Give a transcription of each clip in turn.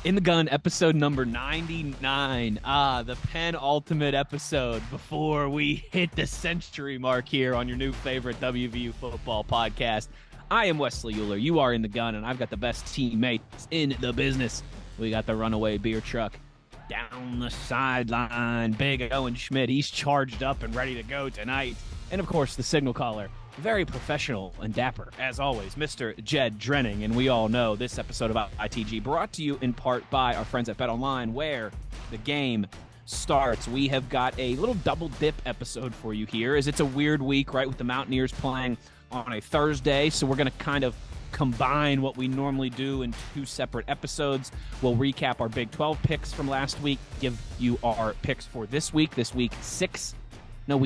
In the Gun, episode number 99. The penultimate episode before we hit the century mark here on your new favorite WVU football podcast. I am Wesley Euler. You are In the Gun, and I've got the best teammates in the business. We got the runaway beer truck down the sideline. Big Owen Schmidt. He's charged up and ready to go tonight. And, of course, the signal caller. Very professional and dapper, as always, Mr. Jed Drenning. And we all know this episode of ITG brought to you in part by our friends at BetOnline, where the game starts. We have got a little double dip episode for you here, as it's a weird week, right, with the Mountaineers playing on a Thursday. So we're going to kind of combine what we normally do in two separate episodes. We'll recap our Big 12 picks from last week, give you our picks for this week week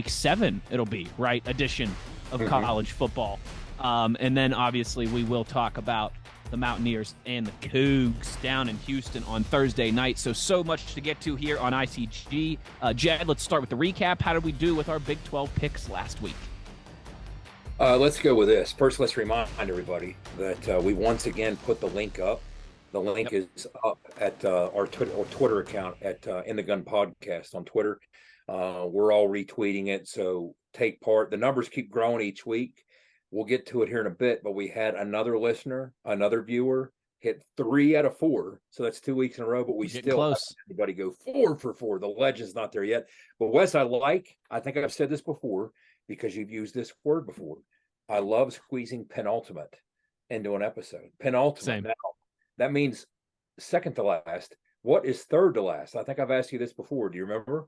7 it'll be, right, edition of college football. And then obviously we will talk about the Mountaineers and the Cougs down in Houston on Thursday night. So much to get to here on ITG. Jed, let's start with the recap. How did we do with our Big 12 picks last week? Let's go with this. First, let's remind everybody that we once again put the link up. The link is up at our Twitter account at In the Gun Podcast on Twitter. We're all retweeting it, so take part. The numbers keep growing each week. We'll get to it here in a bit, but we had another listener, another viewer, hit 3 out of 4. So that's 2 weeks in a row, but we still close. Have everybody go 4 for 4. The legend's not there yet. But Wes, I think I've said this before because you've used this word before. I love squeezing penultimate into an episode. Penultimate. Same. Now, that means second to last. What is third to last? I think I've asked you this before. Do you remember?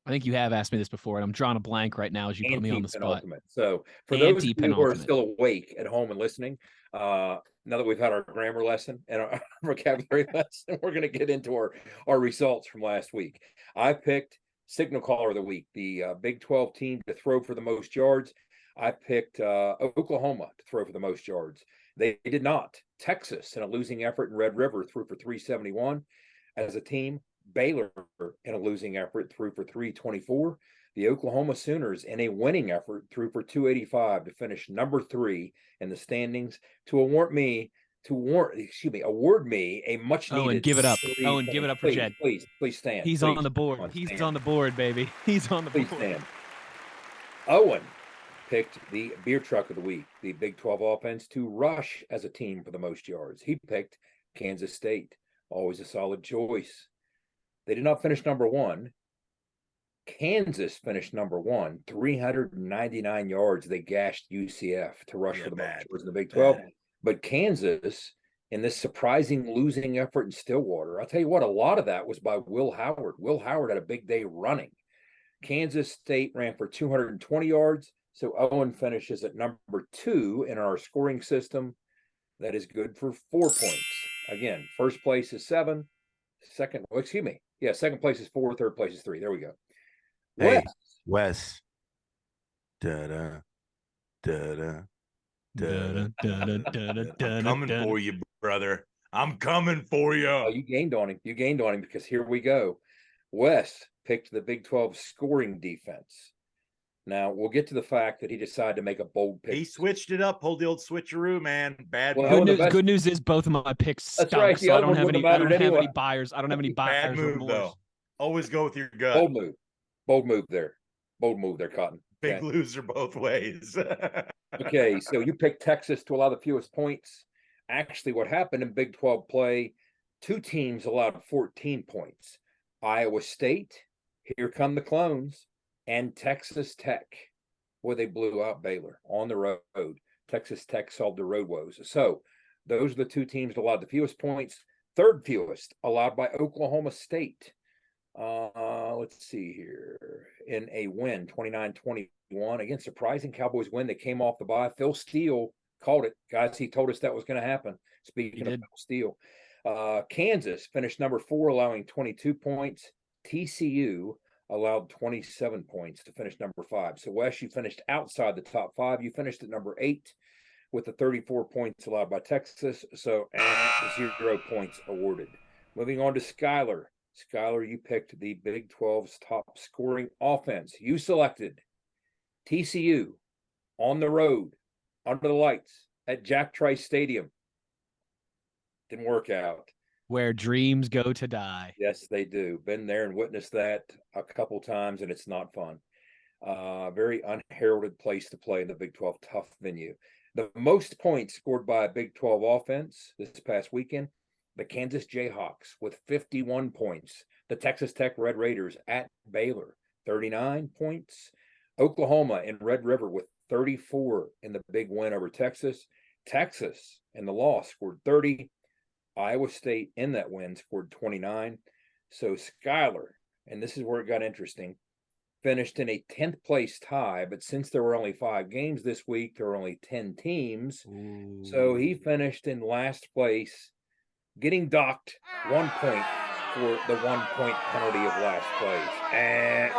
I think you have asked me this before, and I'm drawing a blank right now as you put me on the spot. So for those of you who are still awake at home and listening, now that we've had our grammar lesson and our vocabulary lesson, we're going to get into our results from last week. I picked Signal Caller of the Week, the Big 12 team to throw for the most yards. I picked Oklahoma to throw for the most yards. They did not. Texas, in a losing effort in Red River, threw for 371 as a team. Baylor, in a losing effort, threw for 324. The Oklahoma Sooners, in a winning effort, threw for 285 to finish number 3 in the standings. To award me a much needed. Owen, give it up. Owen, give it up for Jed. Please stand. He's on the board. He's on the board, baby. He's on the board. Please stand. Owen picked the beer truck of the week, the Big 12 offense, to rush as a team for the most yards. He picked Kansas State. Always a solid choice. They did not finish number 1. Kansas finished number 1, 399 yards. They gashed UCF to rush for the most yards in the Big 12. But Kansas, in this surprising losing effort in Stillwater, I'll tell you what, a lot of that was by Will Howard. Will Howard had a big day running. Kansas State ran for 220 yards. So Owen finishes at number 2 in our scoring system. That is good for 4 points. Again, first place is 7. Second place is 4. Third place is 3. There we go. Hey, Wes. Da-da. Da-da. Da-da. I'm coming for you, brother. I'm coming for you. Oh, you gained on him because here we go. Wes picked the Big 12 scoring defense. Now, we'll get to the fact that he decided to make a bold pick. He switched it up. Pulled the old switcheroo, man. Good news is both of my picks stunk, right, so I don't have any buyers. I don't have any buyers. Bad move, though. Always go with your gut. Bold move there, Cotton. Big loser both ways. Okay, so you picked Texas to allow the fewest points. Actually, what happened in Big 12 play, 2 teams allowed 14 points. Iowa State, here come the clones, and Texas Tech. Boy, they blew out Baylor on the road. Texas Tech solved the road woes. So those are the 2 teams that allowed the fewest points. Third fewest allowed by Oklahoma State. Let's see here. In a win, 29-21. Again, surprising Cowboys win. They came off the bye. Phil Steele called it. Guys, he told us that was going to happen. Speaking of Phil Steele. Kansas finished number 4, allowing 22 points. TCU allowed 27 points to finish number 5. So, Wes, you finished outside the top 5. You finished at number 8 with the 34 points allowed by Texas. So, 0 points awarded. Moving on to Skyler. Skyler, you picked the Big 12's top scoring offense. You selected TCU on the road, under the lights, at Jack Trice Stadium. Didn't work out. Where dreams go to die. Yes, they do. Been there and witnessed that a couple times, and it's not fun. Very unheralded place to play in the Big 12, tough venue. The most points scored by a Big 12 offense this past weekend, the Kansas Jayhawks with 51 points. The Texas Tech Red Raiders at Baylor, 39 points. Oklahoma and Red River with 34 in the big win over Texas. Texas in the loss scored 30. Iowa State in that win scored 29. So Schuyler, and this is where it got interesting, finished in a 10th place tie, but since there were only 5 games this week, there were only 10 teams. Ooh. So he finished in last place, getting docked 1 point for the 1 point penalty of last place. And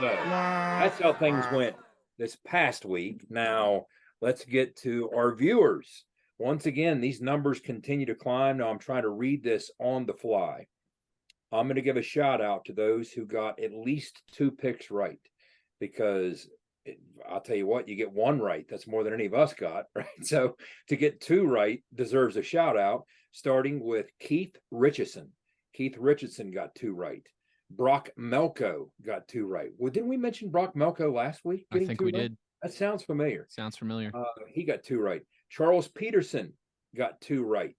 so that's how things went this past week. Now let's get to our viewers. Once again, these numbers continue to climb. Now I'm trying to read this on the fly. I'm going to give a shout out to those who got at least 2 picks right, because I'll tell you what, you get 1 right. That's more than any of us got, right? So to get 2 right deserves a shout out, starting with Keith Richardson. Keith Richardson got 2 right. Brock Melko got 2 right. Well, didn't we mention Brock Melko last week? I think we did. That sounds familiar. Sounds familiar. He got 2 right. Charles Peterson got 2 right.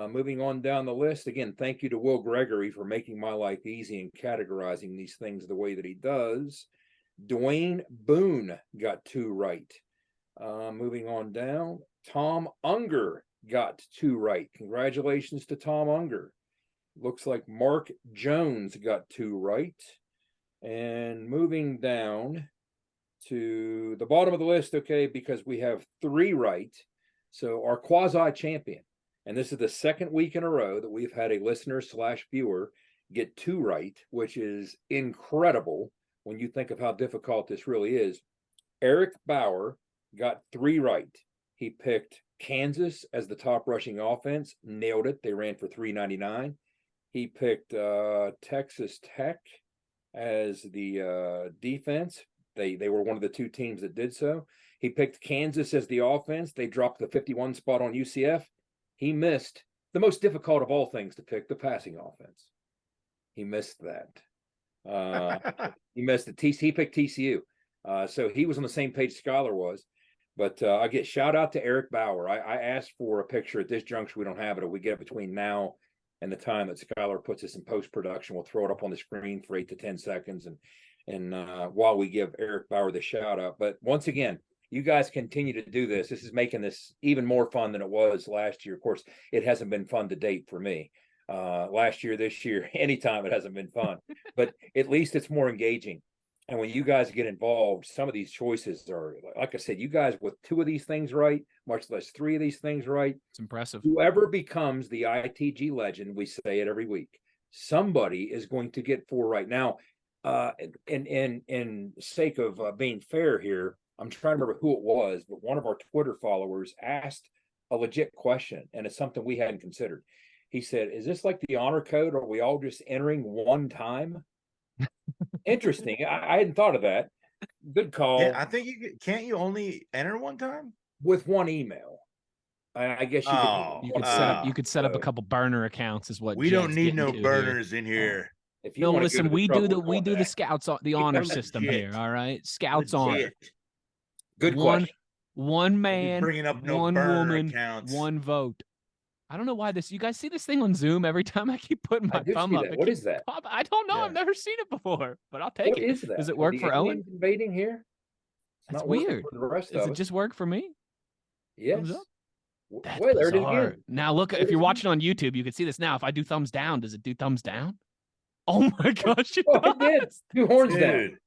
Moving on down the list, again, thank you to Will Gregory for making my life easy and categorizing these things the way that he does. Dwayne Boone got 2 right. Moving on down, Tom Unger got 2 right. Congratulations to Tom Unger. Looks like Mark Jones got 2 right. And moving down to the bottom of the list, okay, because we have 3 right. So our quasi-champion, and this is the 2nd week in a row that we've had a listener/viewer get 2 right, which is incredible when you think of how difficult this really is. Eric Bauer got 3 right. He picked Kansas as the top rushing offense, nailed it. They ran for 399. He picked Texas Tech as the defense. They were one of the 2 teams that did so. He picked Kansas as the offense. They dropped the 51 spot on UCF. He missed the most difficult of all things to pick, the passing offense. He missed that. He missed it. He picked TCU. So he was on the same page Schuyler was. But I get shout out to Eric Bauer. I asked for a picture at this juncture. We don't have it. If we get it between now and the time that Schuyler puts this in post-production, we'll throw it up on the screen for 8 to 10 seconds. And while we give Eric Bauer the shout out. But once again, you guys continue to do this. This is making this even more fun than it was last year. Of course, it hasn't been fun to date for me. Last year, this year, anytime it hasn't been fun. But at least it's more engaging. And when you guys get involved, some of these choices are, like I said, you guys with 2 of these things right, much less 3 of these things right. It's impressive. Whoever becomes the ITG legend, we say it every week, somebody is going to get 4 right. Now, in sake of being fair here, I'm trying to remember who it was, but one of our Twitter followers asked a legit question, and it's something we hadn't considered. He said, is this like the honor code? Are we all just entering one time? Interesting. I hadn't thought of that. Good call. Yeah, I think can't you only enter one time? With 1 email. I guess you could set up a couple burner accounts is what we Jed's don't need no burners here. in here. If you no, listen, we do the scouts the honor Legit. system here, all right? Scouts Legit. honor. Good question. One man, bringing up no one burner woman, accounts. 1 vote. I don't know why you guys see this thing on Zoom every time I keep putting my thumb up. What is that? I don't know. Yeah. I've never seen it before, but I'll take What it. is that? Does it work for Owen? Invading here? That's weird. The rest Does of it just work for me? Yes. That's Wait, there it is bizarre. again. Now look, if you're watching on YouTube, you can see this now. If I do thumbs down, does it do thumbs down? Oh my gosh, it Oh, it did. does. Do horns down. Dude.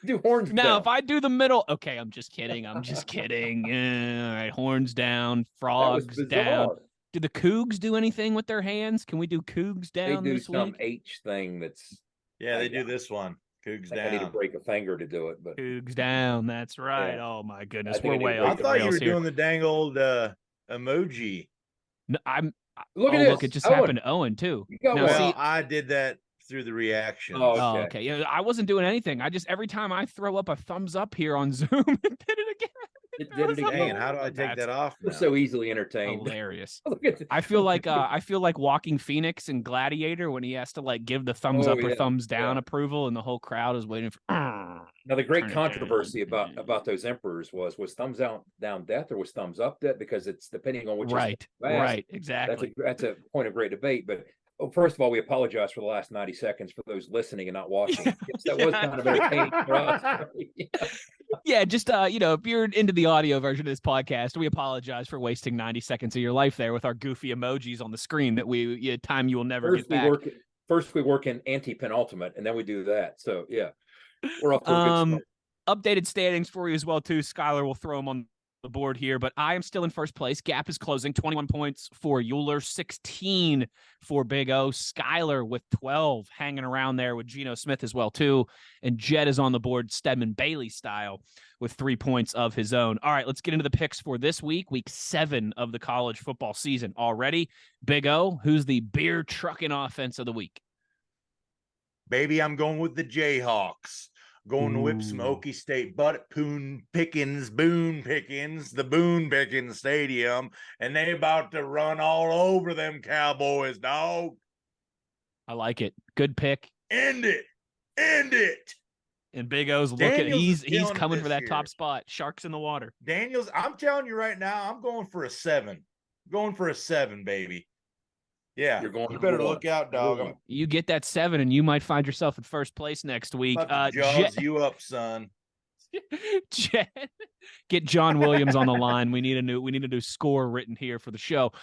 Do horns Now, down. if I do the middle, okay, I'm just kidding. I'm just kidding. All right, horns down, frogs down. Do the Cougs do anything with their hands? Can we do Cougs down They do this some week? H thing that's. Yeah, they do this one. Cougs I need to down. break a finger to do it, but Cougs down. That's right. Yeah. Oh my goodness, I think we're I need way to break off I the thought you rails were here. doing the dang old emoji. look No, at oh, this. look, it just Owen, happened to Owen too. you got Now, one. Well, see- I did that through the reactions. Oh, Oh, Okay. okay. Yeah, I wasn't doing anything. I just every time I throw up a thumbs up here on Zoom, it did it again. It did it That was Dang, again. how do I take That's that off We're now? so easily entertained. hilarious. Look at I feel like walking Phoenix in Gladiator when he has to like give the thumbs Oh, up or yeah, thumbs down yeah. approval and the whole crowd is waiting for Now the great turn it controversy down. about those emperors was thumbs down death or was thumbs up death, because it's depending on which is Right, fast. exactly. That's a point of great debate. But first of all, we apologize for the last 90 seconds for those listening and not watching. Yes, that was kind of entertaining for us. Yeah, just if you're into the audio version of this podcast, we apologize for wasting 90 seconds of your life there with our goofy emojis on the screen that time you will never get back. First we work in anti-penultimate, and then we do that. So yeah, we're off to a good start. Updated standings for you as well too. Skylar will throw them on the board here, but I am still in first place. Gap is closing. 21 points for Euler, 16 for Big O. Skylar with 12, hanging around there with Geno Smith as well too. And Jed is on the board, Stedman Bailey style, with 3 points of his own. All right, let's get into the picks for this week 7 of the college football season already. Big O, who's the beer trucking offense of the week? Baby, I'm going with the Jayhawks. Going to whip some Okie State butt Boone Pickens, the Boone Pickens Stadium, and they about to run all over them Cowboys, dog. I like it. Good pick. End it. And Big O's looking. He's coming for that top spot. Sharks in the water. Daniels, I'm telling you right now, I'm going for a 7. Going for a 7, baby. Yeah, you better look out, dog. You get that 7, and you might find yourself in first place next week. Jaws you up, son. Get John Williams on the line. We need a new score written here for the show.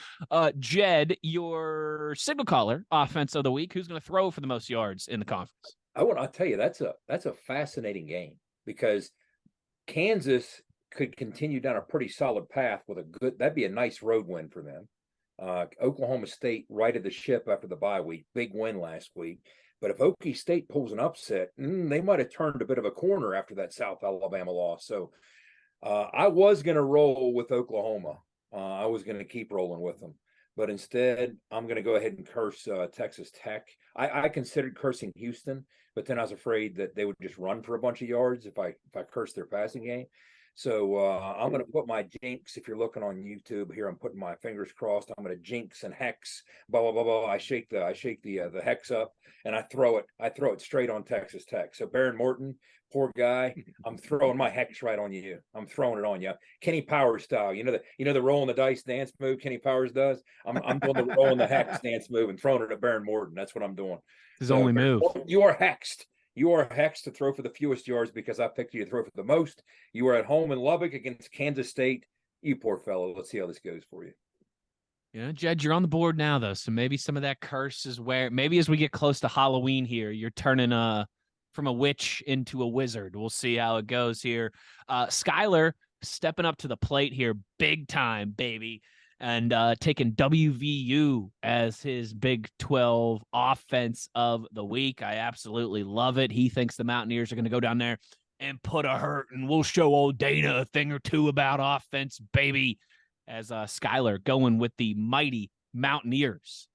Jed, your signal caller offense of the week. Who's going to throw for the most yards in the conference? I'll tell you, that's a fascinating game, because Kansas could continue down a pretty solid path with that'd be a nice road win for them. Oklahoma State righted the ship after the bye week, big win last week. But if Okie State pulls an upset, they might have turned a bit of a corner after that South Alabama loss. So I was going to roll with Oklahoma. I was going to keep rolling with them. But instead, I'm going to go ahead and curse Texas Tech. I considered cursing Houston, but then I was afraid that they would just run for a bunch of yards if I cursed their passing game. So I'm going to put my jinx. If you're looking on YouTube here, I'm putting my fingers crossed. I'm going to jinx and hex, blah blah blah blah. I shake the hex up, and I throw it straight on Texas Tech. So Baron Morton, poor guy, I'm throwing my hex right on you. I'm throwing it on you, Kenny Powers style. You know the rolling the dice dance move Kenny Powers does. I'm doing the rolling the hex dance move and throwing it at Baron Morton. That's what I'm doing. His only move. You are hexed. You are hexed to throw for the fewest yards because I picked you to throw for the most. You are at home in Lubbock against Kansas State. You poor fellow. Let's see how this goes for you. Yeah, Jed, you're on the board now, though. So maybe some of that curse is where maybe as we get close to Halloween here, you're turning from a witch into a wizard. We'll see how it goes here. Skylar stepping up to the plate here, big time, baby. And taking WVU as his Big 12 offense of the week. I absolutely love it. He thinks the Mountaineers are going to go down there and put a hurt, and we'll show old Dana a thing or two about offense, baby. As Skylar going with the mighty Mountaineers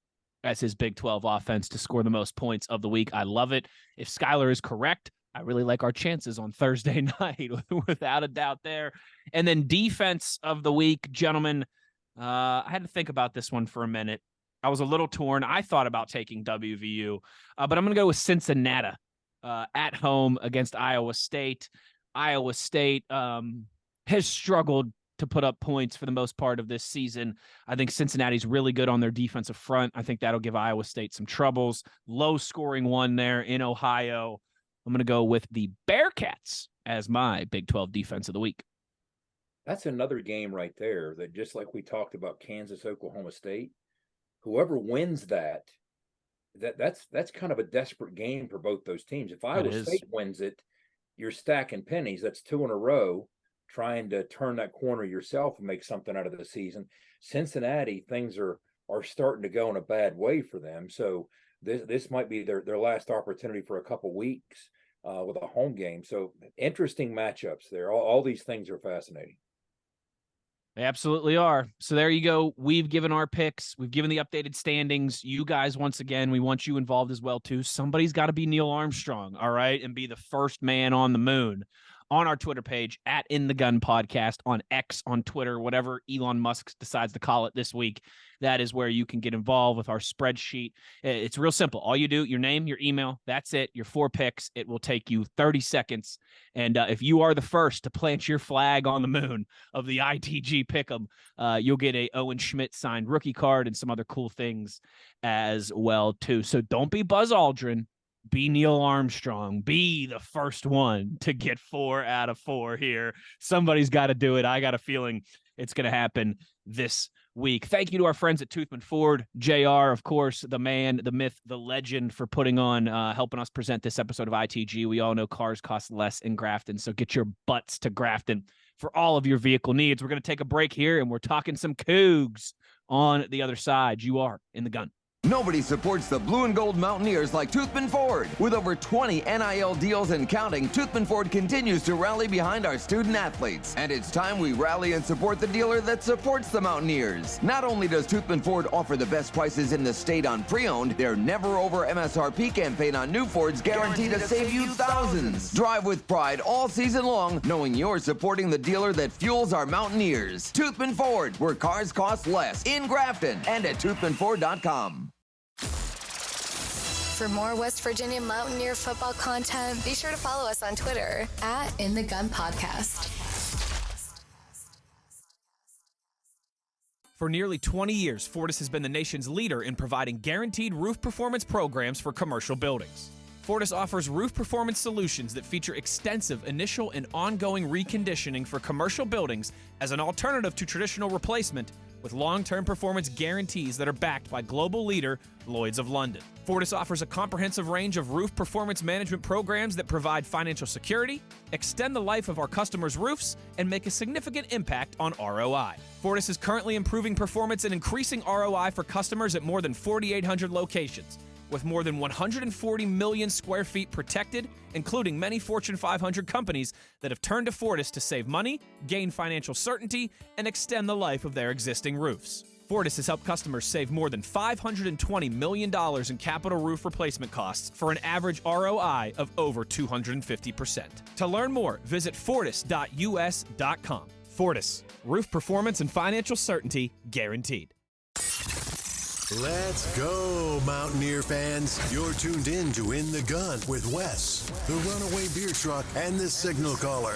as his Big 12 offense to score the most points of the week. I love it. If Skylar is correct, I really like our chances on Thursday night, without a doubt there. And then defense of the week, gentlemen. I had to think about this one for a minute. I was a little torn. I thought about taking WVU, but I'm going to go with Cincinnati at home against Iowa State. Iowa State has struggled to put up points for the most part of this season. I think Cincinnati's really good on their defensive front. I think that'll give Iowa State some troubles. Low scoring one there in Ohio. I'm going to go with the Bearcats as my Big 12 defense of the week. That's another game right there that, just like we talked about Kansas, Oklahoma State, whoever wins that's kind of a desperate game for both those teams. If Iowa State wins it, you're stacking pennies. That's 2 in a row, trying to turn that corner yourself and make something out of the season. Cincinnati, things are starting to go in a bad way for them. So this might be their last opportunity for a couple weeks with a home game. So interesting matchups there. All these things are fascinating. They absolutely are. So there you go. We've given our picks. We've given the updated standings. You guys, once again, we want you involved as well, too. Somebody's got to be Neil Armstrong, all right, and be the first man on the moon on our Twitter page at In the Gun Podcast, on X, on Twitter, whatever Elon Musk decides to call it this week. That is where you can get involved with our spreadsheet. It's real simple. All you do, your name, your email, that's it. Your 4 picks. It will take you 30 seconds. And if you are the first to plant your flag on the moon of the ITG Pick'em, you'll get a Owen Schmidt signed rookie card and some other cool things as well, too. So don't be Buzz Aldrin. Be Neil Armstrong. Be the first one to get 4 out of 4 here. Somebody's got to do it. I got a feeling it's going to happen this week. Thank you to our friends at Toothman Ford. JR, of course, the man, the myth, the legend for putting on, helping us present this episode of ITG. We all know cars cost less in Grafton, so get your butts to Grafton for all of your vehicle needs. We're going to take a break here, and we're talking some Cougs on the other side. You are In the Gun. Nobody supports the blue and gold Mountaineers like Toothman Ford. With over 20 NIL deals and counting, Toothman Ford continues to rally behind our student athletes. And it's time we rally and support the dealer that supports the Mountaineers. Not only does Toothman Ford offer the best prices in the state on pre-owned, their never over MSRP campaign on new Fords guaranteed to save you thousands. Drive with pride all season long, knowing you're supporting the dealer that fuels our Mountaineers. Toothman Ford, where cars cost less, in Grafton and at toothmanford.com. For more West Virginia Mountaineer football content, be sure to follow us on Twitter at In the Gun Podcast. For nearly 20 years, Fortis has been the nation's leader in providing guaranteed roof performance programs for commercial buildings. Fortis offers roof performance solutions that feature extensive initial and ongoing reconditioning for commercial buildings as an alternative to traditional replacement, with long-term performance guarantees that are backed by global leader Lloyd's of London. Fortis offers a comprehensive range of roof performance management programs that provide financial security, extend the life of our customers' roofs, and make a significant impact on ROI. Fortis is currently improving performance and increasing ROI for customers at more than 4,800 locations, with more than 140 million square feet protected, including many Fortune 500 companies that have turned to Fortis to save money, gain financial certainty, and extend the life of their existing roofs. Fortis has helped customers save more than $520 million in capital roof replacement costs for an average ROI of over 250%. To learn more, visit fortis.us.com. Fortis, roof performance and financial certainty guaranteed. Let's go, Mountaineer fans. You're tuned in to In the Gun with Wes, the Runaway Beer Truck, and the Signal Caller.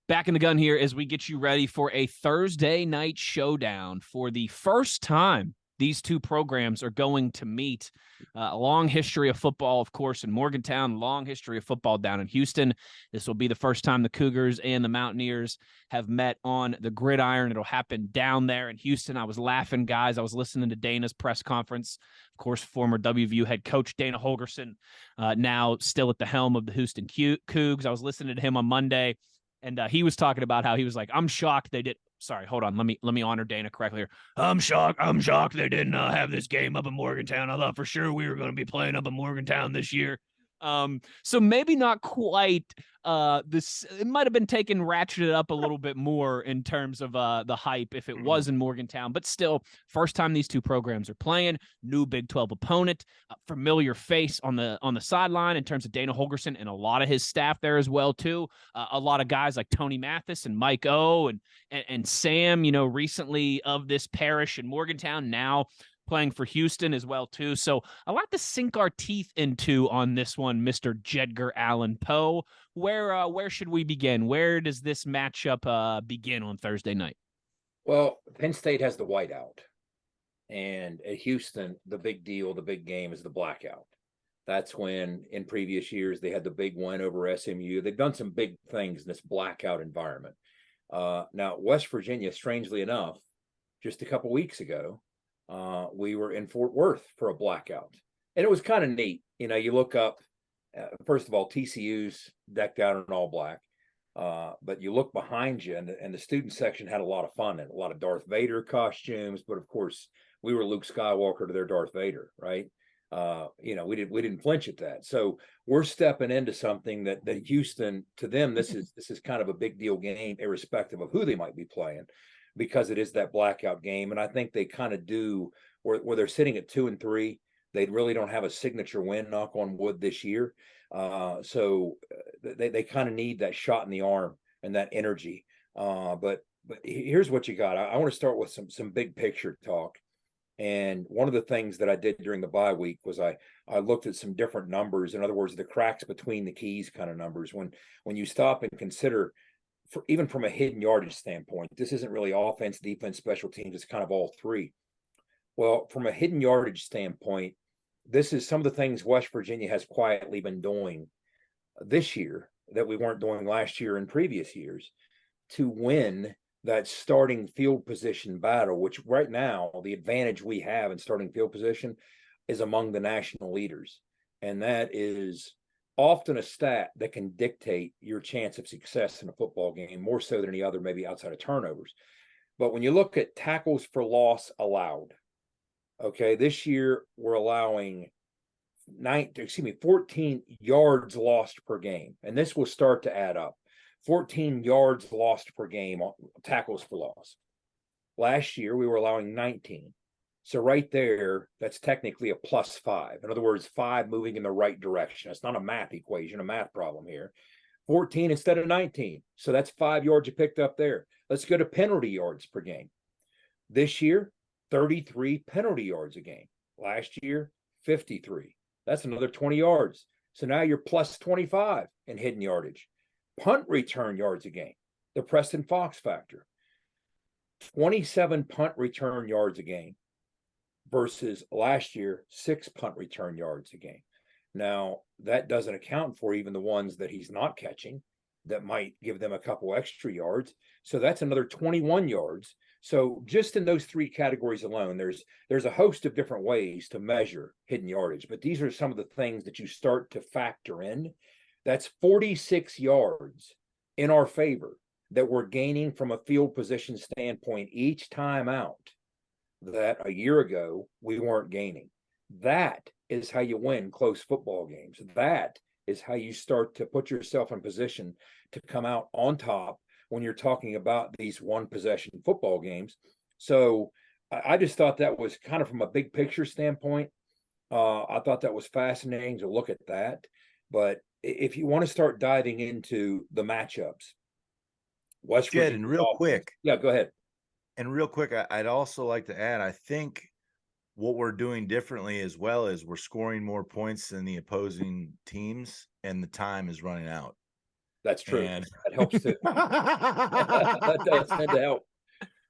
Back in the gun here as we get you ready for a Thursday night showdown. For the first time, these two programs are going to meet. A long history of football, of course, in Morgantown, long history of football down in Houston. This will be the first time the Cougars and the Mountaineers have met on the gridiron. It'll happen down there in Houston. I was laughing, guys. I was listening to Dana's press conference. Of course, former WVU head coach Dana Holgorsen, now still at the helm of the Houston Cougs. I was listening to him on Monday, and he was talking about how he was like, I'm shocked they did. Sorry, hold on. Let me honor Dana correctly here. I'm shocked they didn't have this game up in Morgantown. I thought for sure we were going to be playing up in Morgantown this year. So maybe not quite this. It might have been ratcheted up a little bit more in terms of the hype if it was in Morgantown, but still, first time these two programs are playing. New Big 12 opponent, familiar face on the sideline in terms of Dana Holgorsen and a lot of his staff there as well too. A lot of guys like Tony Mathis and Mike O and Sam, recently of this parish in Morgantown, now playing for Houston as well, too. So a lot to sink our teeth into on this one, Mr. Jedgar Allan Poe. Where should we begin? Where does this matchup begin on Thursday night? Well, Penn State has the whiteout. And at Houston, the big deal, the big game is the blackout. That's when, in previous years, they had the big win over SMU. They've done some big things in this blackout environment. Now, West Virginia, strangely enough, just a couple weeks ago, we were in Fort Worth for a blackout, and it was kind of neat. You look up, first of all, TCU's decked out in all black, but you look behind you, and the student section had a lot of fun and a lot of Darth Vader costumes. But of course, we were Luke Skywalker to their Darth Vader, right? We didn't flinch at that. So we're stepping into something that Houston, to them, this is kind of a big deal game, irrespective of who they might be playing, because it is that blackout game. And I think they kind of do where they're sitting at 2-3. They really don't have a signature win, knock on wood, this year. So they kind of need that shot in the arm and that energy. But here's what you got. I want to start with some big picture talk. And one of the things that I did during the bye week was I looked at some different numbers. In other words, the cracks between the keys kind of numbers. When you stop and consider, even from a hidden yardage standpoint, this isn't really offense, defense, special teams. It's kind of all three. Well, from a hidden yardage standpoint, this is some of the things West Virginia has quietly been doing this year that we weren't doing last year and previous years to win that starting field position battle, which right now the advantage we have in starting field position is among the national leaders. And that is often a stat that can dictate your chance of success in a football game, more so than any other, maybe outside of turnovers. But when you look at tackles for loss allowed, okay, this year we're allowing 14 yards lost per game. And this will start to add up. 14 yards lost per game on tackles for loss. Last year, we were allowing 19. So right there, that's technically a +5. In other words, 5 moving in the right direction. It's not a math equation, a math problem here. 14 instead of 19. So that's 5 yards you picked up there. Let's go to penalty yards per game. This year, 33 penalty yards a game. Last year, 53. That's another 20 yards. So now you're +25 in hidden yardage. Punt return yards a game, the Preston Fox factor. 27 punt return yards a game versus last year, 6 punt return yards a game. Now, that doesn't account for even the ones that he's not catching that might give them a couple extra yards. So that's another 21 yards. So just in those 3 categories alone, there's a host of different ways to measure hidden yardage, but these are some of the things that you start to factor in. That's 46 yards in our favor that we're gaining from a field position standpoint each time out that a year ago we weren't gaining. That is how you win close football games. That is how you start to put yourself in position to come out on top when you're talking about these one possession football games. So I just thought that was kind of from a big picture standpoint. I thought that was fascinating to look at that. But if you want to start diving into the matchups, West Virginia. Jed, and real quick. Yeah, go ahead. And real quick, I'd also like to add, I think what we're doing differently as well is we're scoring more points than the opposing teams, and the time is running out. That's true. And that helps too. That does tend to help.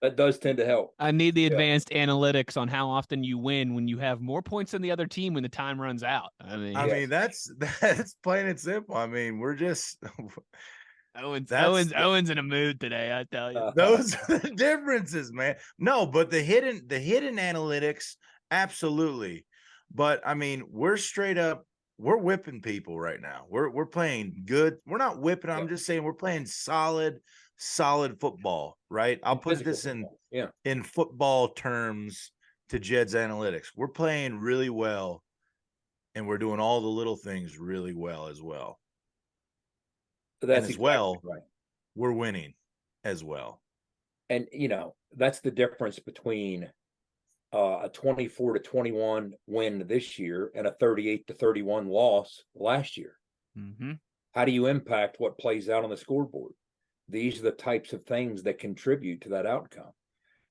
That does tend to help. I need the advanced analytics on how often you win when you have more points than the other team when the time runs out. I mean, that's plain and simple. I mean, we're just Owen's in a mood today, I tell you. Those are the differences, man. No, but the hidden analytics, absolutely. But I mean, we're straight up, we're whipping people right now. We're playing good. We're not whipping. I'm just saying we're playing solid football, right? I'll put this in football terms to Jed's analytics. We're playing really well, and we're doing all the little things really well as well. That's as well, exactly right. We're winning as well. And, that's the difference between a 24-21 win this year and a 38-31 loss last year. Mm-hmm. How do you impact what plays out on the scoreboard? These are the types of things that contribute to that outcome.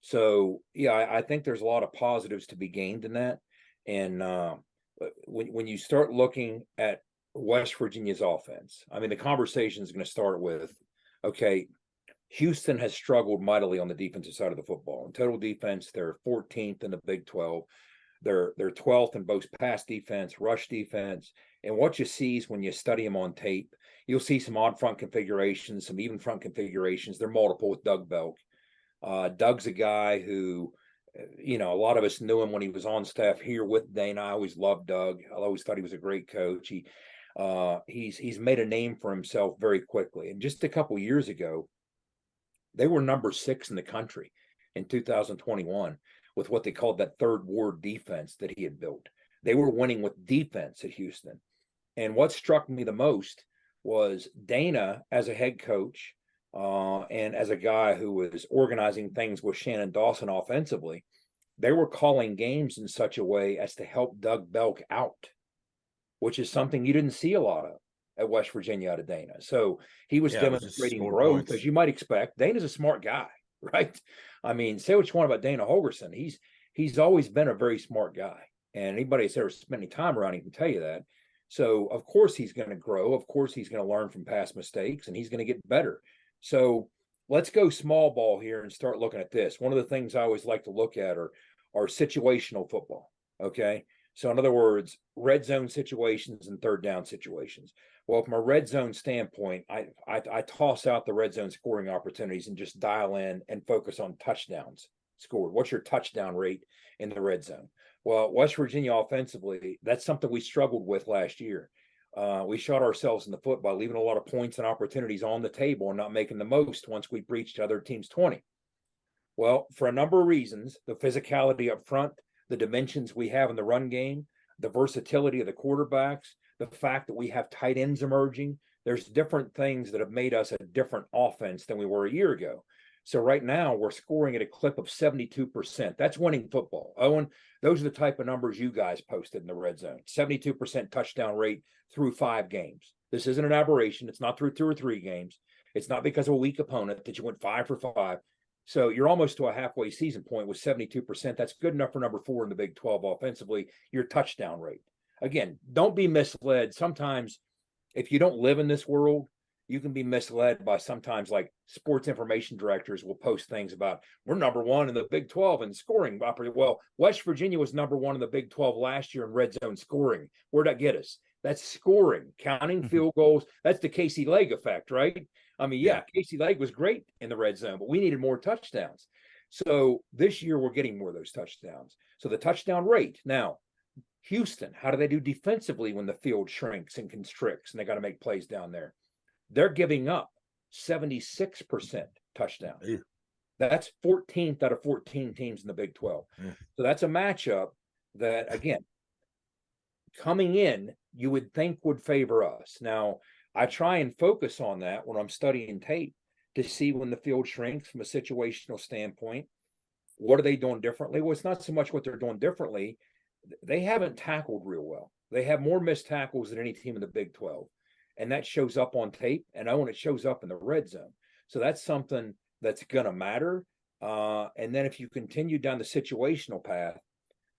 So, I think there's a lot of positives to be gained in that. And when you start looking at West Virginia's offense, I mean, the conversation is going to start with, okay, Houston has struggled mightily on the defensive side of the football. In total defense, they're 14th in the Big 12. They're 12th in both pass defense, rush defense. And what you see is when you study them on tape, you'll see some odd front configurations, some even front configurations. They're multiple with Doug Belk. Doug's a guy who, a lot of us knew him when he was on staff here with Dana. I always loved Doug. I always thought he was a great coach. He's made a name for himself very quickly. And just a couple years ago, they were number 6 in the country in 2021 with what they called that third ward defense that he had built. They were winning with defense at Houston. And what struck me the most was Dana as a head coach and as a guy who was organizing things with Shannon Dawson offensively. they were calling games in such a way as to help Doug Belk out, which is something you didn't see a lot of at West Virginia out of Dana. So he was demonstrating growth, as you might expect. Dana's a smart guy, right? I mean, say what you want about Dana Holgorsen. He's always been a very smart guy. And anybody that's ever spent any time around him can tell you that. So, of course, he's going to grow. Of course, he's going to learn from past mistakes, and he's going to get better. So let's go small ball here and start looking at this. One of the things I always like to look at are situational football, okay? So, in other words, red zone situations and third down situations. Well, from a red zone standpoint, I toss out the red zone scoring opportunities and just dial in and focus on touchdowns scored. What's your touchdown rate in the red zone? Well, West Virginia offensively, that's something we struggled with last year. We shot ourselves in the foot by leaving a lot of points and opportunities on the table and not making the most once we breached other teams' 20. Well, for a number of reasons, the physicality up front, the dimensions we have in the run game, the versatility of the quarterbacks, the fact that we have tight ends emerging, there's different things that have made us a different offense than we were a year ago. So right now we're scoring at a clip of 72%. That's winning football. Owen, those are the type of numbers you guys posted in the red zone. 72% touchdown rate through 5 games. This isn't an aberration. It's not through 2 or 3 games. It's not because of a weak opponent that you went 5 for 5. So you're almost to a halfway season point with 72%. That's good enough for number 4 in the Big 12 offensively, your touchdown rate. Again, don't be misled. Sometimes if you don't live in this world, you can be misled by sometimes like sports information directors will post things about we're number 1 in the Big 12 in scoring. Well, West Virginia was number 1 in the Big 12 last year in red zone scoring. Where'd that get us? That's scoring, counting field goals. That's the Casey Legg effect, right? I mean, yeah, Casey Legg was great in the red zone, but we needed more touchdowns. So this year we're getting more of those touchdowns. So the touchdown rate. Now, Houston, how do they do defensively when the field shrinks and constricts and they got to make plays down there? They're giving up 76% touchdown. Yeah. That's 14th out of 14 teams in the Big 12. Yeah. So that's a matchup that, again, coming in, you would think would favor us. Now, I try and focus on that when I'm studying tape to see when the field shrinks from a situational standpoint. What are they doing differently? Well, it's not so much what they're doing differently. They haven't tackled real well. They have more missed tackles than any team in the Big 12. And that shows up on tape, and when it shows up in the red zone. So that's something that's going to matter. And then if you continue down the situational path,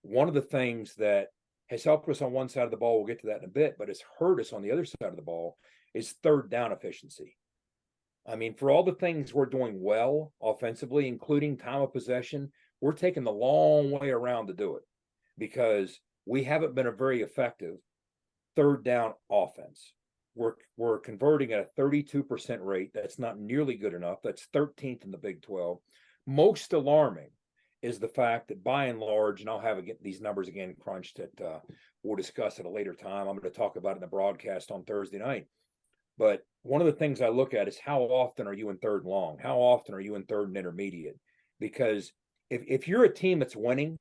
one of the things that has helped us on one side of the ball, we'll get to that in a bit, but it's hurt us on the other side of the ball, is third down efficiency. I mean, for all the things we're doing well offensively, including time of possession, we're taking the long way around to do it because we haven't been a very effective third down offense. We're converting at a 32% rate. That's not nearly good enough. That's 13th in the Big 12. Most alarming is the fact that by and large, and I'll have these numbers again crunched at, we'll discuss at a later time. I'm going to talk about it in the broadcast on Thursday night. But one of the things I look at is how often are you in third and long? How often are you in third and intermediate? Because if you're a team that's winning,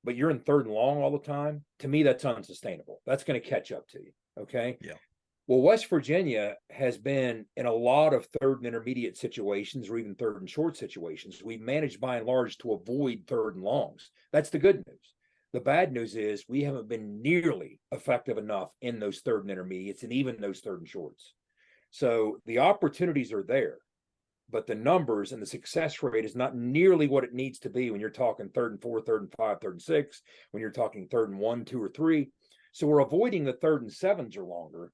but you're in third and long all the time, to me, that's unsustainable. That's going to catch up to you. Okay. Yeah. Well, West Virginia has been in a lot of third and intermediate situations or even third and short situations. We've managed by and large to avoid third and longs. That's the good news. The bad news is we haven't been nearly effective enough in those third and intermediates and even those third and shorts. So the opportunities are there, but the numbers and the success rate is not nearly what it needs to be when you're talking 3rd and 4, 3rd and 5, 3rd and 6, when you're talking 3rd and 1, 2, or 3. So we're avoiding the 3rd and 7s or longer.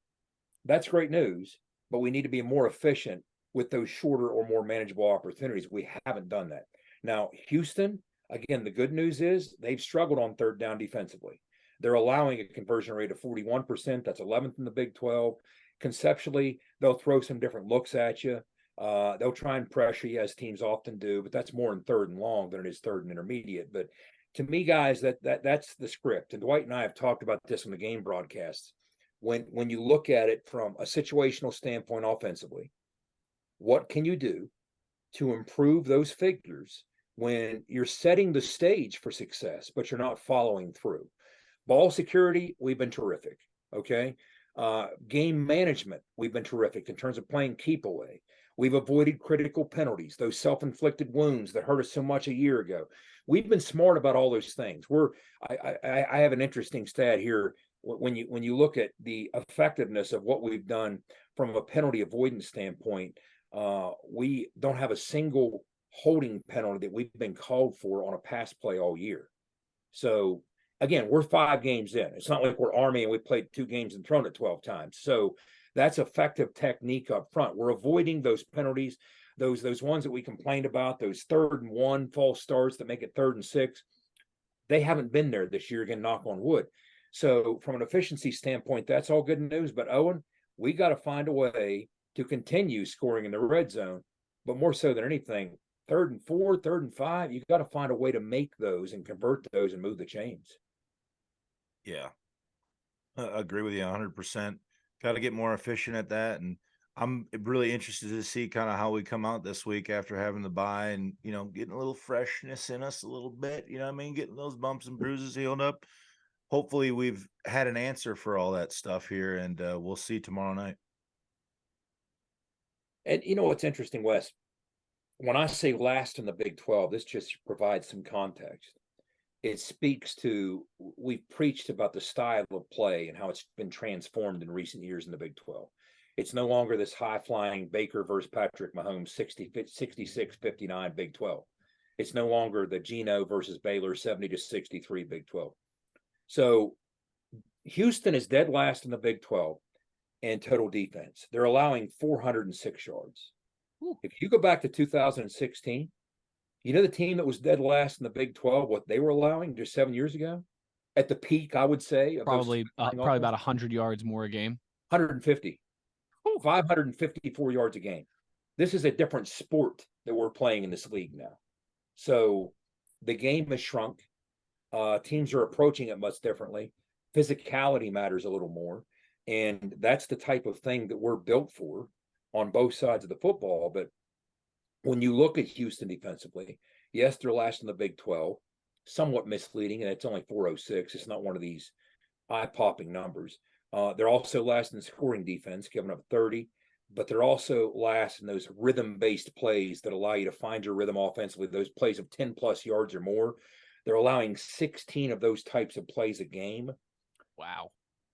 That's great news, but we need to be more efficient with those shorter or more manageable opportunities. We haven't done that. Now, Houston, again, the good news is they've struggled on third down defensively. They're allowing a conversion rate of 41%. That's 11th in the Big 12. Conceptually, they'll throw some different looks at you. They'll try and pressure you, as teams often do, but that's more in third and long than it is third and intermediate. But to me, guys, that's the script. And Dwight and I have talked about this on the game broadcasts. When you look at it from a situational standpoint offensively, what can you do to improve those figures when you're setting the stage for success, but you're not following through? Ball security, we've been terrific, okay? Game management, we've been terrific in terms of playing keep away. We've avoided critical penalties, those self-inflicted wounds that hurt us so much a year ago. We've been smart about all those things. I have an interesting stat here. When you look at the effectiveness of what we've done from a penalty avoidance standpoint, we don't have a single holding penalty that we've been called for on a pass play all year. So again, we're 5 games in. It's not like we're Army and we played 2 games and thrown it 12 times. So that's effective technique up front. We're avoiding those penalties, those ones that we complained about, those 3rd and 1 false starts that make it 3rd and 6. They haven't been there this year, again, knock on wood. So from an efficiency standpoint, that's all good news. But Owen, we got to find a way to continue scoring in the red zone, but more so than anything, 3rd and 4, 3rd and 5, you got to find a way to make those and convert those and move the chains. Yeah, I agree with you 100%. Got to get more efficient at that. And I'm really interested to see kind of how we come out this week after having the bye and, getting a little freshness in us a little bit, getting those bumps and bruises healed up. Hopefully we've had an answer for all that stuff here, and we'll see tomorrow night. And what's interesting, Wes, when I say last in the Big 12, this just provides some context. It speaks to, we've preached about the style of play and how it's been transformed in recent years in the Big 12. It's no longer this high-flying Baker versus Patrick Mahomes 66-59 Big 12. It's no longer the Geno versus Baylor 70-63 Big 12. So Houston is dead last in the Big 12 in total defense. They're allowing 406 yards. Ooh. If you go back to 2016, the team that was dead last in the Big 12, what they were allowing just 7 years ago? At the peak, I would say. Probably about 100 yards more a game. 150. 554 yards a game. This is a different sport that we're playing in this league now. So the game has shrunk. Teams are approaching it much differently. Physicality matters a little more. And that's the type of thing that we're built for on both sides of the football. But when you look at Houston defensively, yes, they're last in the Big 12, somewhat misleading, and it's only 406. It's not one of these eye-popping numbers. They're also last in scoring defense, giving up 30, but they're also last in those rhythm-based plays that allow you to find your rhythm offensively, those plays of 10-plus yards or more. They're allowing 16 of those types of plays a game. Wow.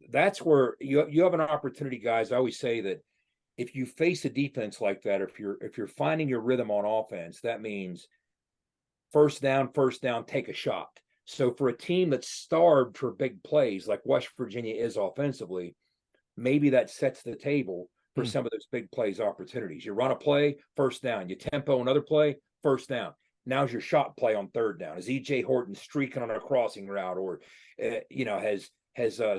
That's where you have an opportunity, guys. I always say that if you face a defense like that, if you're finding your rhythm on offense, that means first down, take a shot. So for a team that's starved for big plays like West Virginia is offensively, maybe that sets the table for some of those big plays opportunities. You run a play, first down. You tempo another play, first down. Now's your shot play on 3rd down. Is E.J. Horton streaking on a crossing route, or has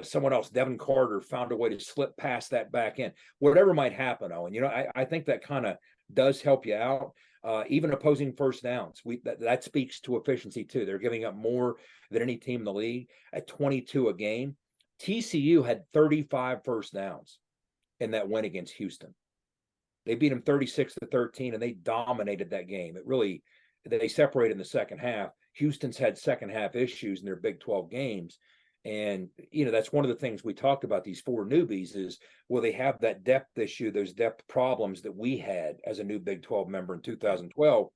someone else, Devin Carter, found a way to slip past that back end? Whatever might happen, Owen. I think that kind of does help you out. Even opposing first downs, that speaks to efficiency too. They're giving up more than any team in the league at 22 a game. TCU had 35 first downs in that win against Houston. They beat them 36-13, and they dominated that game. They separated in the second half. Houston's had second half issues in their Big 12 games. And, that's one of the things we talked about, these 4 newbies, is will they have that depth issue, those depth problems that we had as a new Big 12 member in 2012?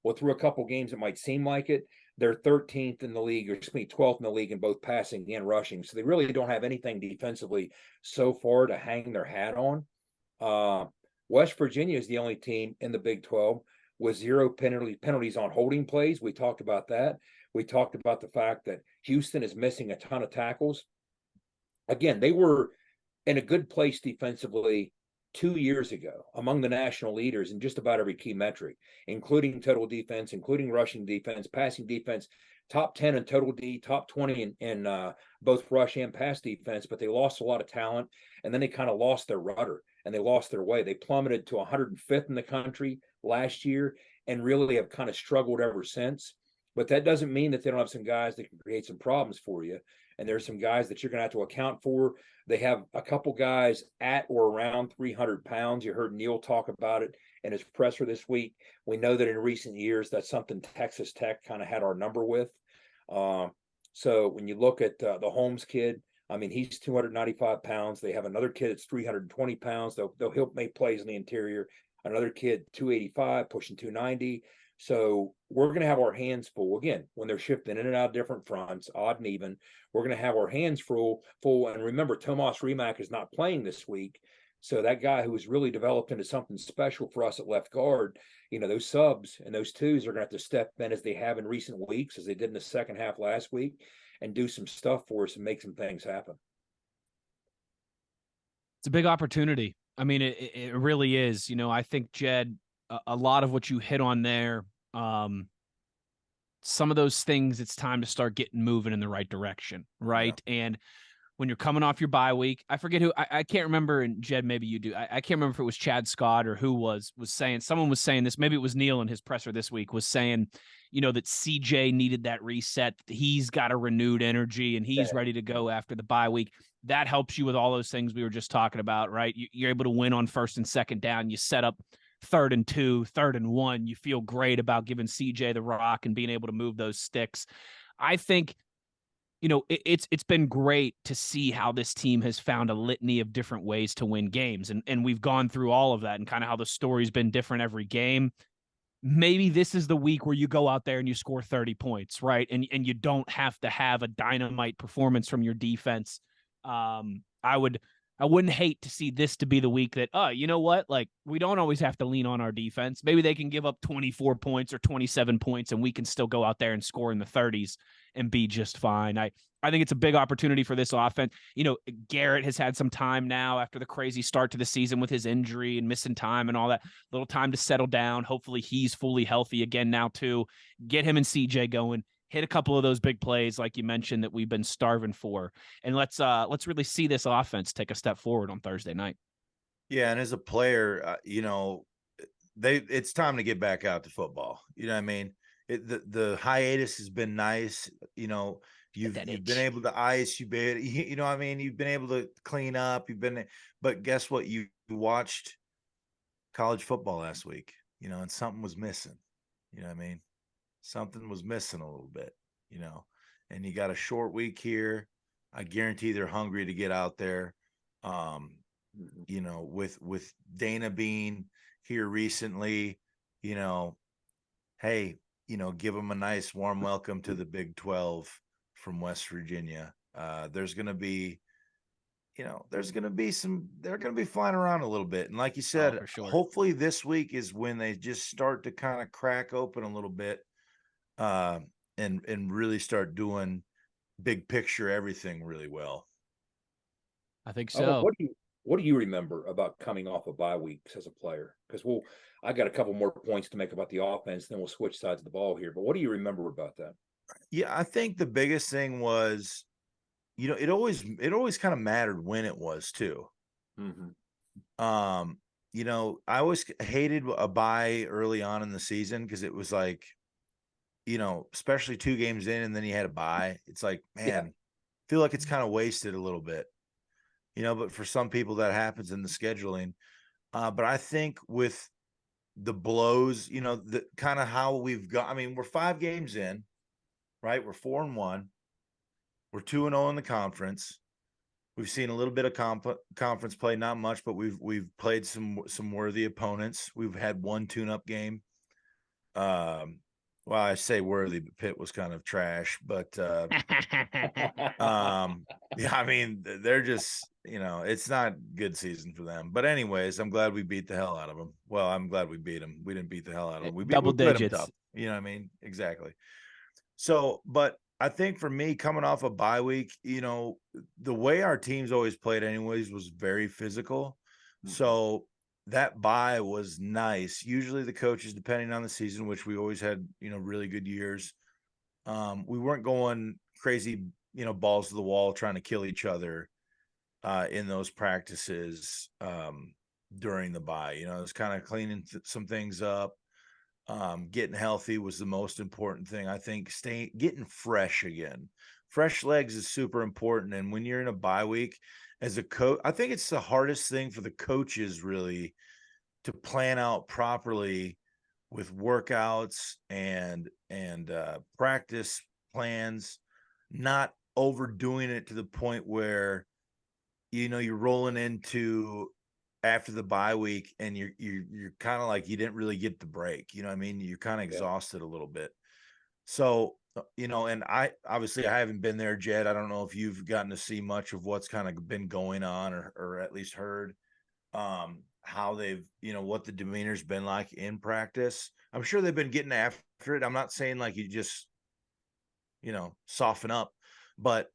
Well, through a couple games, it might seem like it. They're 13th in the league, or 12th in the league in both passing and rushing. So they really don't have anything defensively so far to hang their hat on. West Virginia is the only team in the Big 12 with 0 penalties on holding plays. We talked about that. We talked about the fact that Houston is missing a ton of tackles. Again, they were in a good place defensively 2 years ago, among the national leaders in just about every key metric, including total defense, including rushing defense, passing defense, top 10 in total D, top 20 in both rush and pass defense. But they lost a lot of talent, and then they kind of lost their rudder and they lost their way. They plummeted to 105th in the country last year and really have kind of struggled ever since. But that doesn't mean that they don't have some guys that can create some problems for you. And there's some guys that you're going to have to account for. They have a couple guys at or around 300 pounds. You heard Neil talk about it in his presser this week. We know that in recent years, that's something Texas Tech kind of had our number with. So when you look at the Holmes kid, he's 295 pounds. They have another kid that's 320 pounds. He'll make plays in the interior. another kid 285, pushing 290. So we're going to have our hands full again when they're shifting in and out of different fronts, odd and even. We're going to have our hands full. And remember, Tomas Rimac is not playing this week. So that guy who was really developed into something special for us at left guard, those subs and those twos are going to have to step in as they have in recent weeks, as they did in the second half last week, and do some stuff for us and make some things happen. It's a big opportunity. I mean, it really is. I think, Jed, a lot of what you hit on there, some of those things, it's time to start getting moving in the right direction, right? Yeah. And when you're coming off your bye week, I forget who, I can't remember, and Jed, maybe you do. I can't remember if it was Chad Scott or who was saying, someone was saying this, maybe it was Neil in his presser this week, was saying, that CJ needed that reset. He's got a renewed energy and he's ready to go after the bye week. That helps you with all those things we were just talking about, right? You're able to win on first and second down. You set up 3rd and 2, 3rd and 1. You feel great about giving CJ the rock and being able to move those sticks. I think, it's been great to see how this team has found a litany of different ways to win games. And we've gone through all of that and kind of how the story's been different every game. Maybe this is the week where you go out there and you score 30 points, right? And you don't have to have a dynamite performance from your defense. I wouldn't hate to see this to be the week that, you know what? Like, we don't always have to lean on our defense. Maybe they can give up 24 points or 27 points and we can still go out there and score in the 30s and be just fine. I think it's a big opportunity for this offense. Garrett has had some time now after the crazy start to the season with his injury and missing time and all that. Little time to settle down. Hopefully he's fully healthy again now too. Get him and CJ going. Hit a couple of those big plays, like you mentioned, that we've been starving for. And let's really see this offense take a step forward on Thursday night. Yeah, and as a player, it's time to get back out to football. You know what I mean? The hiatus has been nice. You've been able to ice. You've been able to clean up. But guess what? You watched college football last week. And something was missing. You know what I mean? Something was missing a little bit. And you got a short week here. I guarantee they're hungry to get out there. With Dana being here recently, hey, give them a nice warm welcome to the Big 12 from West Virginia. They're going to be flying around a little bit. And like you said, for sure. Hopefully this week is when they just start to kind of crack open a little bit. And really start doing big picture everything really well. I think so. What do you remember about coming off of bye weeks as a player? Because I got a couple more points to make about the offense, then we'll switch sides of the ball here. But what do you remember about that? Yeah, I think the biggest thing was, it always kind of mattered when it was too. Mm-hmm. I always hated a bye early on in the season because it was like, especially 2 games in and then you had a bye. It's like, man, feel like it's kind of wasted a little bit, but for some people that happens in the scheduling. But I think with the blows, the kind of how we've got, we're 5 games in, right? We're 4-1. We're 2-0 in the conference. We've seen a little bit of conference play, not much, but we've played some worthy opponents. We've had 1 tune-up game. Well, I say worthy, but Pitt was kind of trash, but they're just, it's not good season for them. But anyways, I'm glad we beat the hell out of them. Well, I'm glad we beat them. We didn't beat the hell out of them. We double digits. Tough, you know what I mean? Exactly. So, but I think for me, coming off a bye week, the way our teams always played anyways was very physical. Mm-hmm. So that bye was nice. Usually the coaches, depending on the season, which we always had, really good years. We weren't going crazy, balls to the wall, trying to kill each other in those practices during the bye. It was kind of cleaning some things up. Getting healthy was the most important thing. I think getting fresh again. Fresh legs is super important. And when you're in a bye week, as a coach, I think it's the hardest thing for the coaches really to plan out properly with workouts and practice plans, not overdoing it to the point where, you're rolling into after the bye week, and you're kind of like, you didn't really get the break. You know what I mean? You're kind of exhausted a little bit. So, and I haven't been there, Jed. I don't know if you've gotten to see much of what's kind of been going on, or at least heard how they've, what the demeanor's been like in practice. I'm sure they've been getting after it. I'm not saying like you just, soften up, but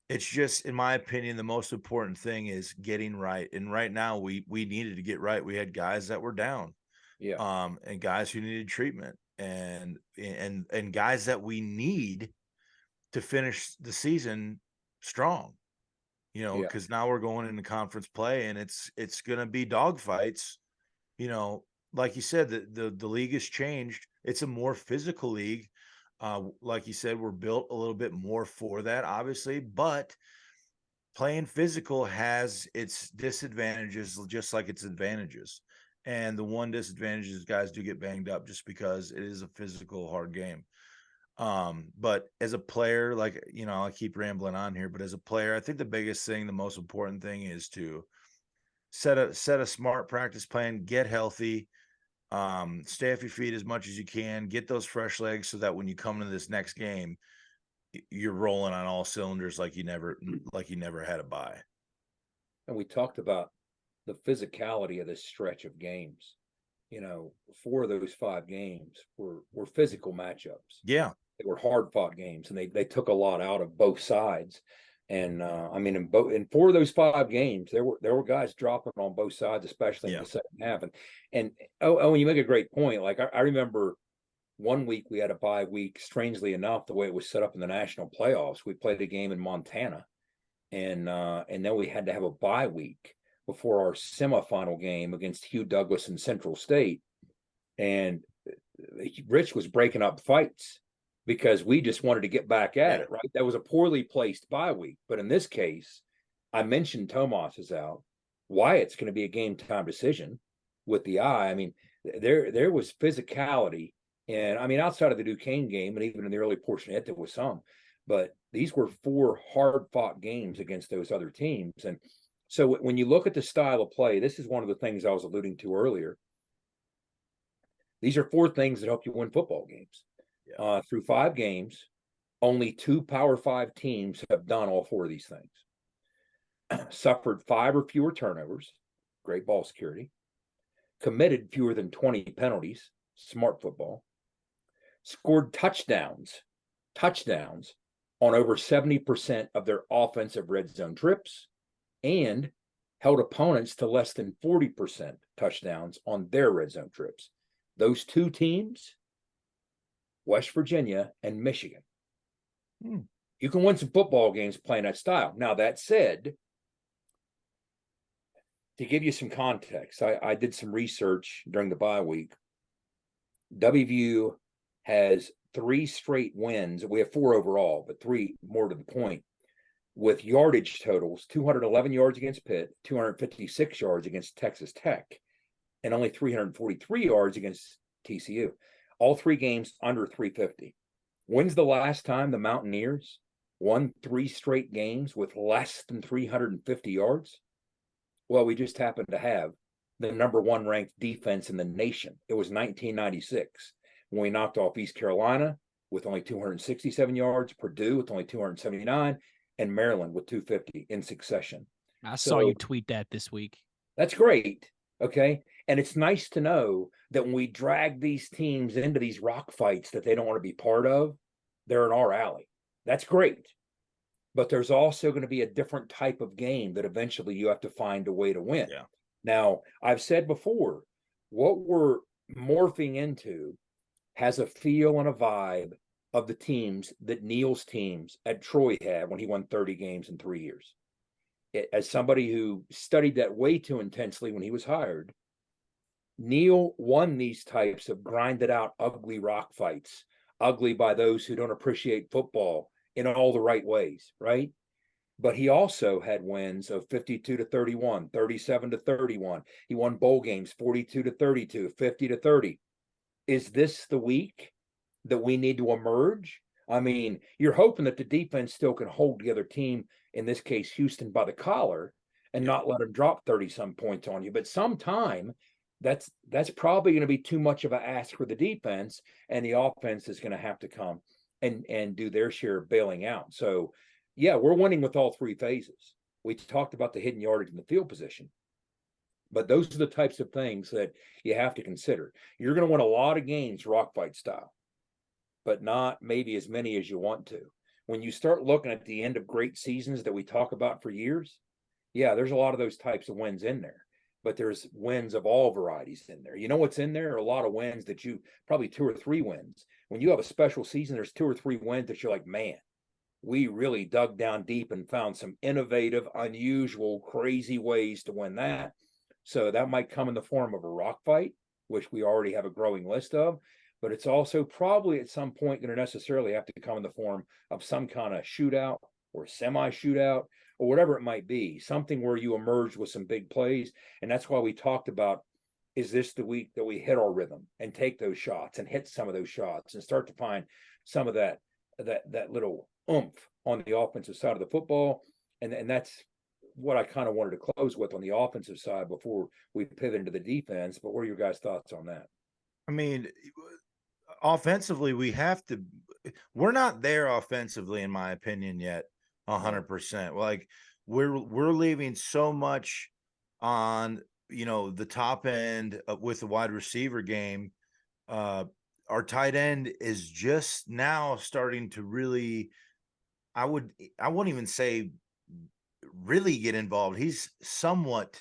it's just, in my opinion, the most important thing is getting right. And right now we needed to get right. We had guys that were down, and guys who needed treatment, and guys that we need to finish the season strong, because now we're going into conference play, and it's going to be dogfights. Like you said, the league has changed. It's a more physical league. Like you said, we're built a little bit more for that, obviously, but playing physical has its disadvantages just like its advantages. And the one disadvantage is guys do get banged up just because it is a physical, hard game. But as a player, like, I keep rambling on here, but as a player, I think the biggest thing, the most important thing is to set a smart practice plan, get healthy, stay off your feet as much as you can, get those fresh legs so that when you come into this next game, you're rolling on all cylinders like you never had a bye. And we talked about the physicality of this stretch of games. 4 of those 5 games were physical matchups. Yeah. They were hard fought games, and they took a lot out of both sides. And in 4 of those 5 games, there were guys dropping on both sides, especially in the second half. And you make a great point. Like I remember one week we had a bye week. Strangely enough, the way it was set up in the national playoffs, we played a game in Montana, and then we had to have a bye week before our semifinal game against Hugh Douglas and Central State. And Rich was breaking up fights because we just wanted to get back at it, right? That was a poorly placed bye week. But in this case, I mentioned Tomas is out. Wyatt's going to be a game time decision with the eye. I mean, there was physicality. And I mean, outside of the Duquesne game, and even in the early portion of it, there was some. But these were 4 hard-fought games against those other teams. And so when you look at the style of play, this is one of the things I was alluding to earlier. These are 4 things that help you win football games. Through 5 games, only 2 Power 5 teams have done all 4 of these things. Suffered 5 or fewer turnovers, great ball security. Committed fewer than 20 penalties, smart football. Scored touchdowns on over 70% of their offensive red zone trips, and held opponents to less than 40% touchdowns on their red zone trips. Those 2 teams, West Virginia and Michigan. You can win some football games playing that style. Now, that said, to give you some context, I did some research during the bye week. WVU has 3 straight wins. We have 4 overall, but 3 more to the point, with yardage totals: 211 yards against Pitt, 256 yards against Texas Tech, and only 343 yards against TCU. All 3 games under 350. When's the last time the Mountaineers won 3 straight games with less than 350 yards? Well, we just happened to have the number 1 ranked defense in the nation. It was 1996 when we knocked off East Carolina with only 267 yards, Purdue with only 279, and Maryland with 250 in succession. I saw you tweet that this week. That's great. Okay. And it's nice to know that when we drag these teams into these rock fights that they don't want to be part of, they're in our alley. That's great. But there's also going to be a different type of game that eventually you have to find a way to win. Yeah. Now, I've said before, what we're morphing into has a feel and a vibe of the teams that Neil's teams at Troy had when he won 30 games in 3 years. As somebody who studied that way too intensely when he was hired, Neil won these types of grinded out, ugly rock fights, ugly by those who don't appreciate football in all the right ways, right? But he also had wins of 52-31, 37-31. He won bowl games 42-32, 50-30. Is this the week that we need to emerge? I mean, you're hoping that the defense still can hold the other team, in this case, Houston, by the collar. and not let them drop 30 some points on you. But sometime that's probably going to be too much of an ask for the defense, and the offense is going to have to come and do their share of bailing out. So yeah, we're winning with all three phases. We talked about the hidden yardage and the field position, but those are the types of things that you have to consider. You're going to win a lot of games rock fight style, but not maybe as many as you want to. When you start looking at the end of great seasons that we talk about for years, yeah, there's a lot of those types of wins in there, but there's wins of all varieties in there. You know what's in there? A lot of wins that you probably 2 or 3 wins. When you have a special season, there's 2 or 3 wins that you're like, man, we really dug down deep and found some innovative, unusual, crazy ways to win that. So that might come in the form of a rock fight, which we already have a growing list of, but it's also probably at some point going to necessarily have to come in the form of some kind of shootout or semi-shootout or whatever it might be, something where you emerge with some big plays. And that's why we talked about, is this the week that we hit our rhythm and take those shots and hit some of those shots and start to find some of that little oomph on the offensive side of the football. And that's what I kind of wanted to close with on the offensive side before we pivot into the defense. But what are your guys' thoughts on that? I mean, offensively, we're not there offensively, in my opinion, yet 100%. Like we're leaving so much on, the top end with the wide receiver game. Our tight end is just now starting to really, I wouldn't even say really get involved. He's somewhat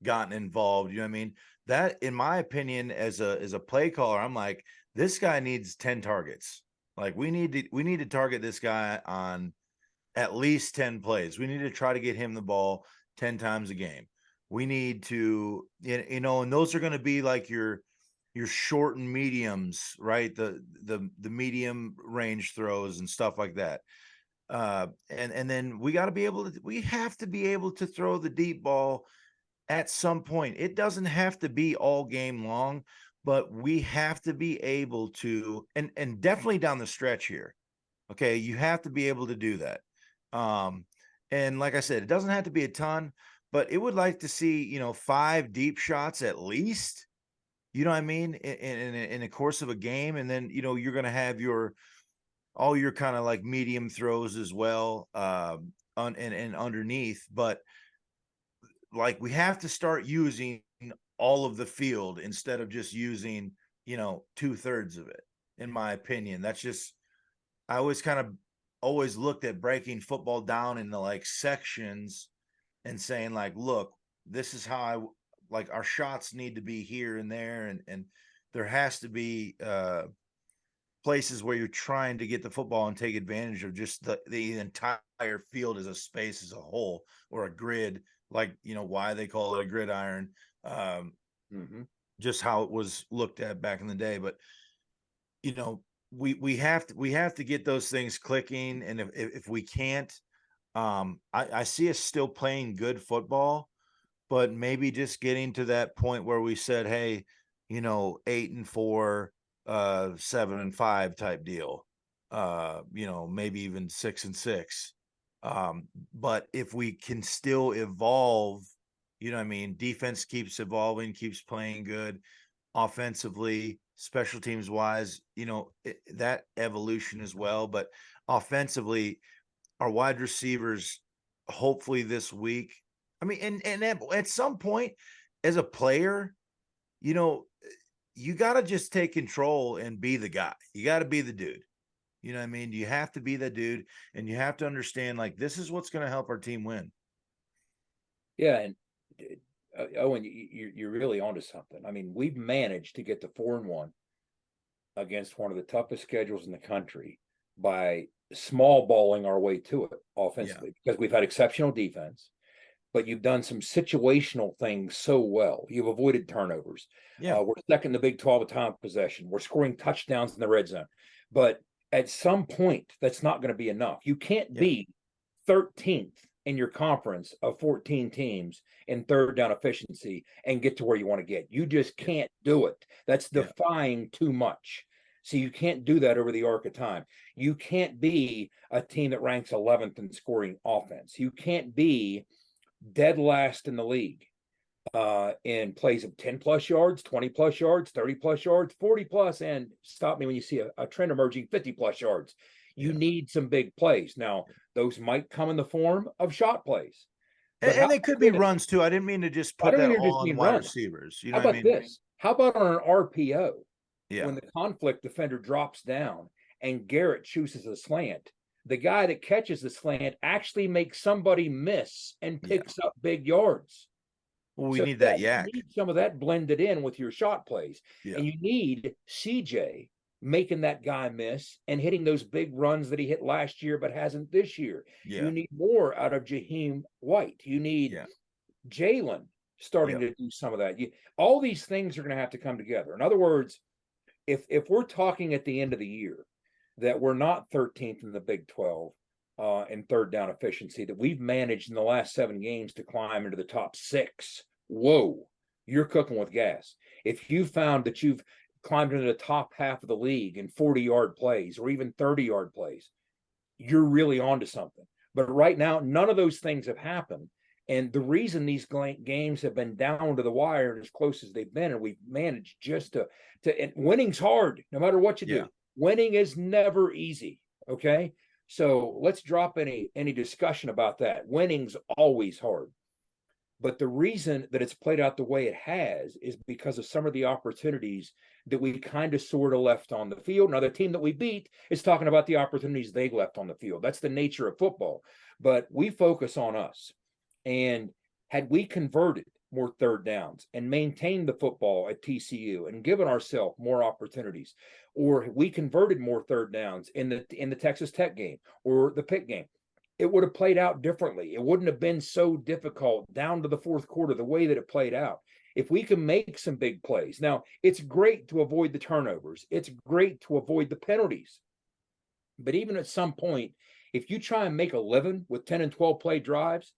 gotten involved. You know what I mean? That, in my opinion, as a play caller, I'm like, this guy needs 10 targets. Like we need to target this guy on at least 10 plays. We need to try to get him the ball 10 times a game. We need to, and those are going to be like your short and mediums, right? The medium range throws and stuff like that. And then we have to be able to throw the deep ball at some point. It doesn't have to be all game long, but we have to be able to, and definitely down the stretch here. Okay. You have to be able to do that. And like I said, it doesn't have to be a ton, but it would like to see, 5 deep shots at least, you know what I mean? In the course of a game. And then, you're going to have all your kind of like medium throws as well, and underneath, but like we have to start using all of the field instead of just using, 2/3 of it, in my opinion. That's just, I always looked at breaking football down into like sections and saying like, look, this is how like our shots need to be here and there. And there has to be, places where you're trying to get the football and take advantage of just the entire field as a space as a whole, or a grid, like, why they call it a gridiron, just how it was looked at back in the day. But, we have to get those things clicking. And if we can't, I see us still playing good football, but maybe just getting to that point where we said, hey, 8-4, 7-5 type deal, maybe even 6-6. But if we can still evolve, defense keeps evolving, keeps playing good, offensively, special teams wise, that evolution as well. But offensively, our wide receivers, hopefully this week, and at some point as a player, you got to just take control and be the guy. You got to be the dude. You know what I mean? You have to be the dude, and you have to understand, like, this is what's going to help our team win. Yeah. And Owen, you're really onto something. I mean, we've managed to get to 4-1 against one of the toughest schedules in the country by small balling our way to it offensively, because we've had exceptional defense, but you've done some situational things so well. You've avoided turnovers. Yeah. We're second in the Big 12 at time of possession. We're scoring touchdowns in the red zone. But at some point, that's not going to be enough. You can't be 13th in your conference of 14 teams in third down efficiency and get to where you want to get. You just can't do it. That's defying too much. So you can't do that over the arc of time. You can't be a team that ranks 11th in scoring offense. You can't be dead last in the league in plays of 10 plus yards, 20 plus yards, 30 plus yards, 40 plus, and stop me when you see a trend emerging, 50 plus yards. You need some big plays. Now, those might come in the form of shot plays. And they could be runs too. I didn't mean to just put that on wide receivers. You know what I mean? This? How about on an RPO? Yeah. When the conflict defender drops down and Garrett chooses a slant, the guy that catches the slant actually makes somebody miss and picks up big yards. Well, we need that yak. You need some of that blended in with your shot plays. Yeah. And you need CJ making that guy miss and hitting those big runs that he hit last year but hasn't this year. Yeah. You need more out of Jaheim White. You need Jalen starting to do some of that. All these things are going to have to come together. In other words, if we're talking at the end of the year that we're not 13th in the Big 12 in third down efficiency, that we've managed in the last 7 games to climb into the top 6, whoa, you're cooking with gas. If you found that you've climbed into the top half of the league in 40-yard plays or even 30-yard plays, you're really onto something. But right now, none of those things have happened. And the reason these games have been down to the wire and as close as they've been, and we've managed just to and winning's hard, no matter what you do. Winning is never easy, okay? So let's drop any discussion about that. Winning's always hard. But the reason that it's played out the way it has is because of some of the opportunities that we kind of sort of left on the field. Now, the team that we beat is talking about the opportunities they left on the field. That's the nature of football. But we focus on us. And had we converted more third downs and maintained the football at TCU and given ourselves more opportunities, or we converted more third downs in the Texas Tech game or the Pitt game, it would have played out differently. It wouldn't have been so difficult down to the fourth quarter the way that it played out. If we can make some big plays. Now, it's great to avoid the turnovers. It's great to avoid the penalties. But even at some point, if you try and make a living with 10 and 12 play drives,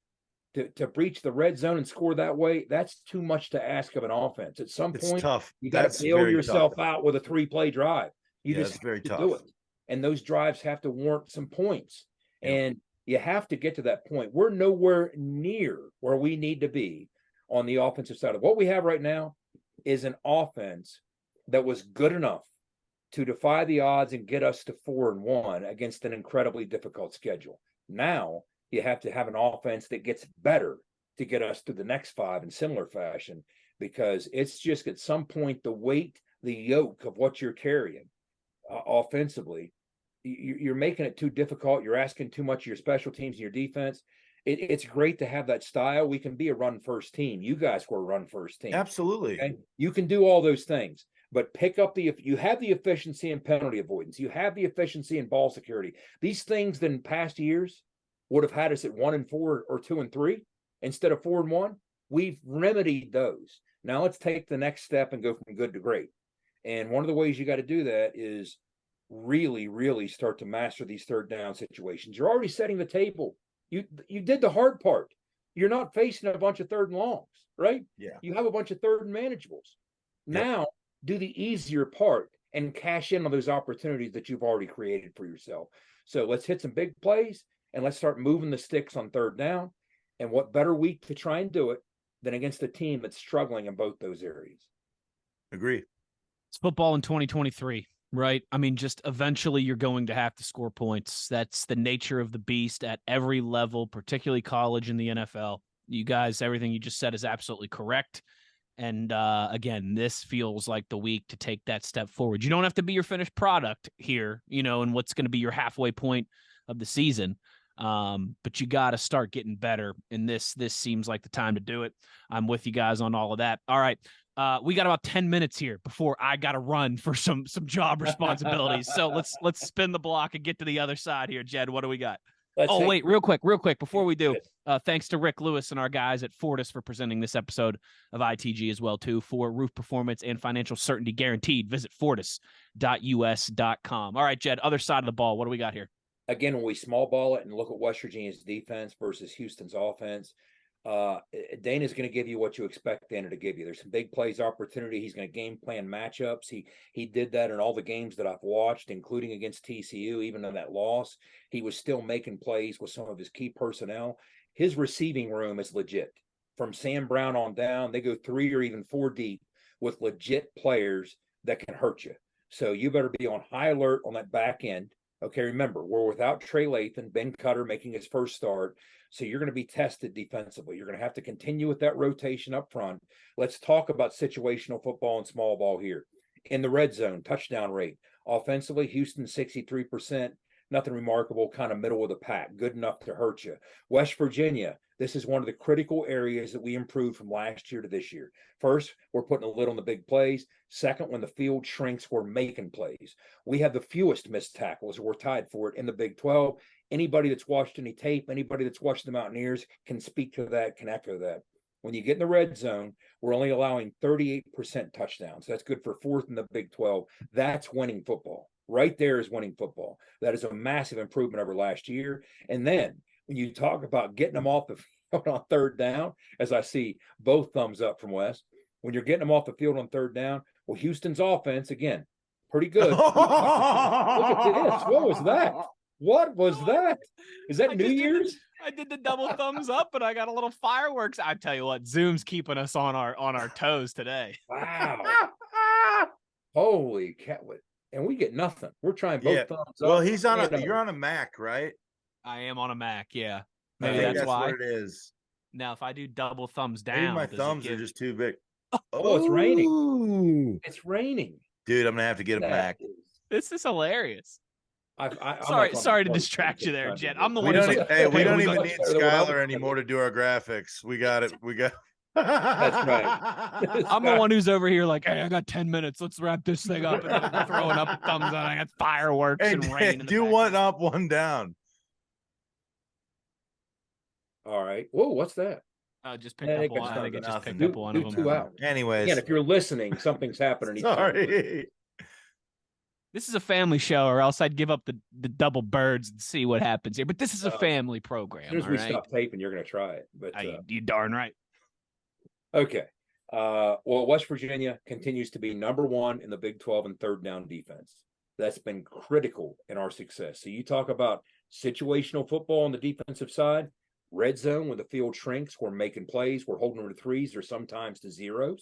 to breach the red zone and score that way, that's too much to ask of an offense. At some point, tough. You got to bail yourself out with a 3-play drive. You just have very to tough. do it. And those drives have to warrant some points. Yep. And you have to get to that point. We're nowhere near where we need to be on the offensive side. Of what we have right now is an offense that was good enough to defy the odds and get us to 4-1 against an incredibly difficult schedule. Now, you have to have an offense that gets better to get us to the next 5 in similar fashion, because it's just at some point the weight, the yoke of what you're carrying offensively, you're making it too difficult. You're asking too much of your special teams and your defense. It's great to have that style. We can be a run-first team. You guys were a run-first team. Absolutely. Okay? You can do all those things, but pick up you have the efficiency in penalty avoidance. You have the efficiency in ball security. These things that in past years would have had us at 1-4 or 2-3 instead of 4-1. We've remedied those. Now let's take the next step and go from good to great. And one of the ways you got to do that is really, really start to master these third down situations. You're already setting the table. You did the hard part. You're not facing a bunch of third and longs, right? Yeah. You have a bunch of third and manageables. Now do the easier part and cash in on those opportunities that you've already created for yourself. So let's hit some big plays. And let's start moving the sticks on third down. And what better week to try and do it than against a team that's struggling in both those areas? Agree. It's football in 2023, right? I mean, just eventually you're going to have to score points. That's the nature of the beast at every level, particularly college and the NFL. You guys, everything you just said is absolutely correct. And again, this feels like the week to take that step forward. You don't have to be your finished product here, and what's going to be your halfway point of the season. But you got to start getting better, and this seems like the time to do it. I'm with you guys on all of that. All right. We got about 10 minutes here before I got to run for some job responsibilities. So let's spin the block and get to the other side here. Jed, what do we got? Wait, real quick before we do, thanks to Rick Lewis and our guys at Fortis for presenting this episode of ITG as well too. For roof performance and financial certainty guaranteed, visit fortis.us.com. All right, Jed, other side of the ball, what do we got here? Again, when we small ball it and look at West Virginia's defense versus Houston's offense, Dana's going to give you what you expect Dana to give you. There's some big plays opportunity. He's going to game plan matchups. He did that in all the games that I've watched, including against TCU. Even in that loss, he was still making plays with some of his key personnel. his receiving room is legit. From Sam Brown on down, they go 3 or even 4 deep with legit players that can hurt you. So you better be on high alert on that back end. Okay, remember, we're without Trey Lathan, Ben Cutter making his first start. So you're going to be tested defensively. You're going to have to continue with that rotation up front. Let's talk about situational football and small ball here. In the red zone, touchdown rate. Offensively, Houston 63%. Nothing remarkable, kind of middle of the pack. Good enough to hurt you. West Virginia, this is one of the critical areas that we improved from last year to this year. First, we're putting a lid on the big plays. Second, when the field shrinks, we're making plays. We have the fewest missed tackles. We're tied for it in the Big 12. Anybody that's watched any tape, anybody that's watched the Mountaineers can speak to that, can echo that. When you get in the red zone, we're only allowing 38% touchdowns. That's good for 4th in the Big 12. That's winning football. Right there is winning football. That is a massive improvement over last year. And then when you talk about getting them off the field on 3rd down, as I see both thumbs up from Wes, when you're getting them off the field on 3rd down, well, Houston's offense, again, pretty good. Look at this. What was that? What was that? Is that New Year's? I did the double thumbs up, but I got a little fireworks. I tell you what, Zoom's keeping us on our toes today. Wow. Holy cat. And we get nothing. We're trying both thumbs up. Well, you're on a Mac, right? I am on a Mac, yeah. I Maybe think that's why. what it is. Now, if I do double thumbs down, maybe my thumbs are just too big. Oh, it's raining. It's raining. Dude, I'm going to have to get a Mac. This is hilarious. I'm sorry to distract you there, Jet. I'm the one. We don't even need Skylar anymore to do our graphics. We got it. That's right. I'm the one who's over here like, hey, I got 10 minutes. Let's wrap this thing up. And then throwing up thumbs on. I got fireworks and rain. Do one up, one down. All right. Whoa, what's that? Just picked up one. I think it just picked up one of them. 2 out. Anyways. Again, if you're listening, something's happening. Sorry. This is a family show, or else I'd give up the double birds and see what happens here. But this is a family program. As soon as we stop taping, you're going to try it. But you darn right. Okay. Well, West Virginia continues to be number 1 in the Big 12 in 3rd down defense. That's been critical in our success. So you talk about situational football on the defensive side, red zone when the field shrinks, we're making plays, we're holding them to 3s or sometimes to 0s.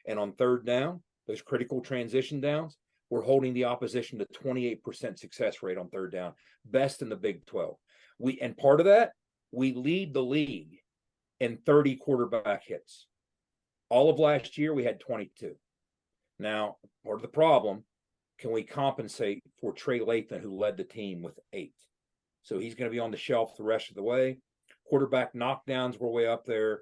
And on 3rd down, those critical transition downs, we're holding the opposition to 28% success rate on 3rd down, best in the Big 12. And part of that, we lead the league in 30 quarterback hits. All of last year, we had 22. Now, part of the problem, can we compensate for Trey Lathan, who led the team with 8? So he's going to be on the shelf the rest of the way. Quarterback knockdowns were way up there.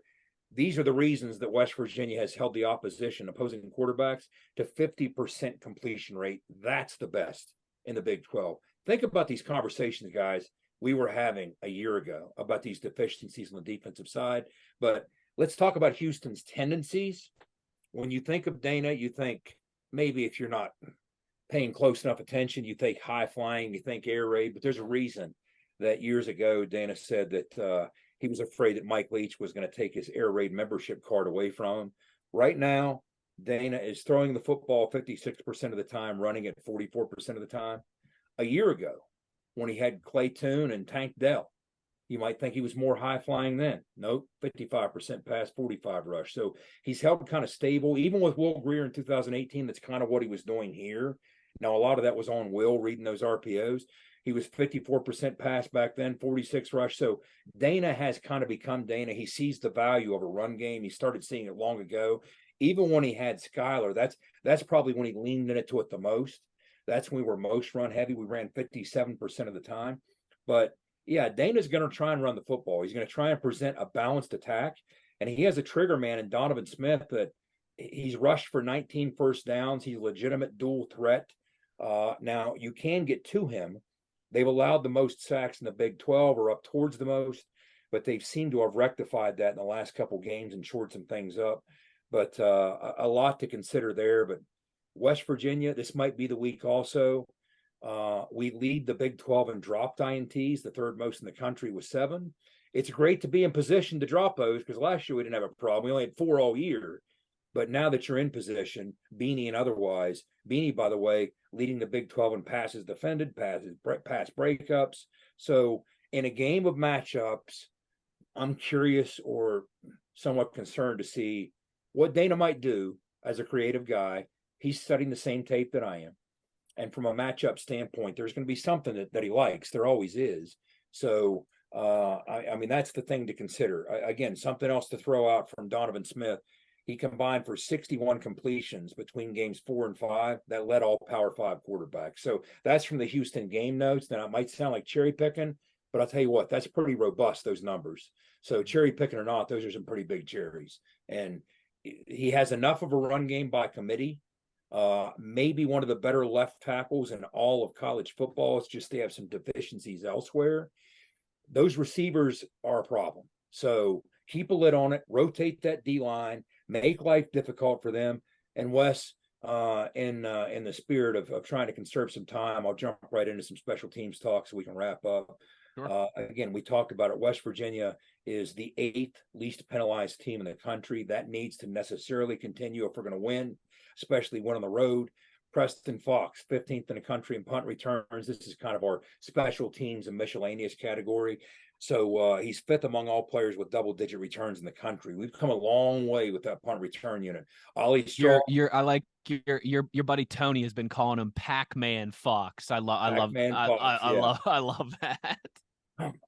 These are the reasons that West Virginia has held the opposing quarterbacks to 50% completion rate. That's the best in the Big 12. Think about these conversations, guys, we were having a year ago about these deficiencies on the defensive side. But let's talk about Houston's tendencies. When you think of Dana, you think maybe if you're not paying close enough attention, you think high flying, you think air raid. But there's a reason that years ago Dana said that he was afraid that Mike Leach was going to take his air raid membership card away from him. Right now, Dana is throwing the football 56% of the time, running it 44% of the time. A year ago, when he had Clay Toon and Tank Dell, you might think he was more high flying then. Nope, 55% pass, 45 rush. So he's held kind of stable. Even with Will Greer in 2018, that's kind of what he was doing here. Now, a lot of that was on Will reading those RPOs. He was 54% pass back then, 46 rush. So Dana has kind of become Dana. He sees the value of a run game. He started seeing it long ago. Even when he had Skylar, that's probably when he leaned into it the most. That's when we were most run heavy. We ran 57% of the time. But yeah, Dana's going to try and run the football. He's going to try and present a balanced attack. And he has a trigger man in Donovan Smith that he's rushed for 19 first downs. He's a legitimate dual threat. Now, you can get to him. They've allowed the most sacks in the Big 12 or up towards the most, but they've seemed to have rectified that in the last couple games and shored some things up. But a lot to consider there. But West Virginia, this might be the week also. We lead the Big 12 in dropped INTs, the 3rd most in the country with 7. It's great to be in position to drop those because last year we didn't have a problem. We only had 4 all year. But now that you're in position, Beanie and otherwise, Beanie, by the way, leading the Big 12 in passes defended, pass breakups. So in a game of matchups, I'm curious or somewhat concerned to see what Dana might do as a creative guy. He's studying the same tape that I am. And from a matchup standpoint, there's going to be something that he likes. There always is. So, I mean, that's the thing to consider. Again, something else to throw out from Donovan Smith. He combined for 61 completions between games 4 and 5. That led all Power 5 quarterbacks. So that's from the Houston game notes. Now, it might sound like cherry picking, but I'll tell you what, that's pretty robust, those numbers. So cherry picking or not, those are some pretty big cherries. And he has enough of a run game by committee. Maybe one of the better left tackles in all of college football. It's just they have some deficiencies elsewhere. Those receivers are a problem. So keep a lid on it, rotate that D line, make life difficult for them. And Wes, in the spirit of trying to conserve some time, I'll jump right into some special teams talk so we can wrap up. Sure. Again, we talked about it. West Virginia is the 8th least penalized team in the country. That needs to necessarily continue if we're going to win, especially when on the road. Preston Fox, 15th in the country in punt returns. This is kind of our special teams and miscellaneous category. So he's 5th among all players with double-digit returns in the country. We've come a long way with that punt return unit. Ollie Straw. I like your buddy Tony has been calling him Pac-Man Fox. I love that.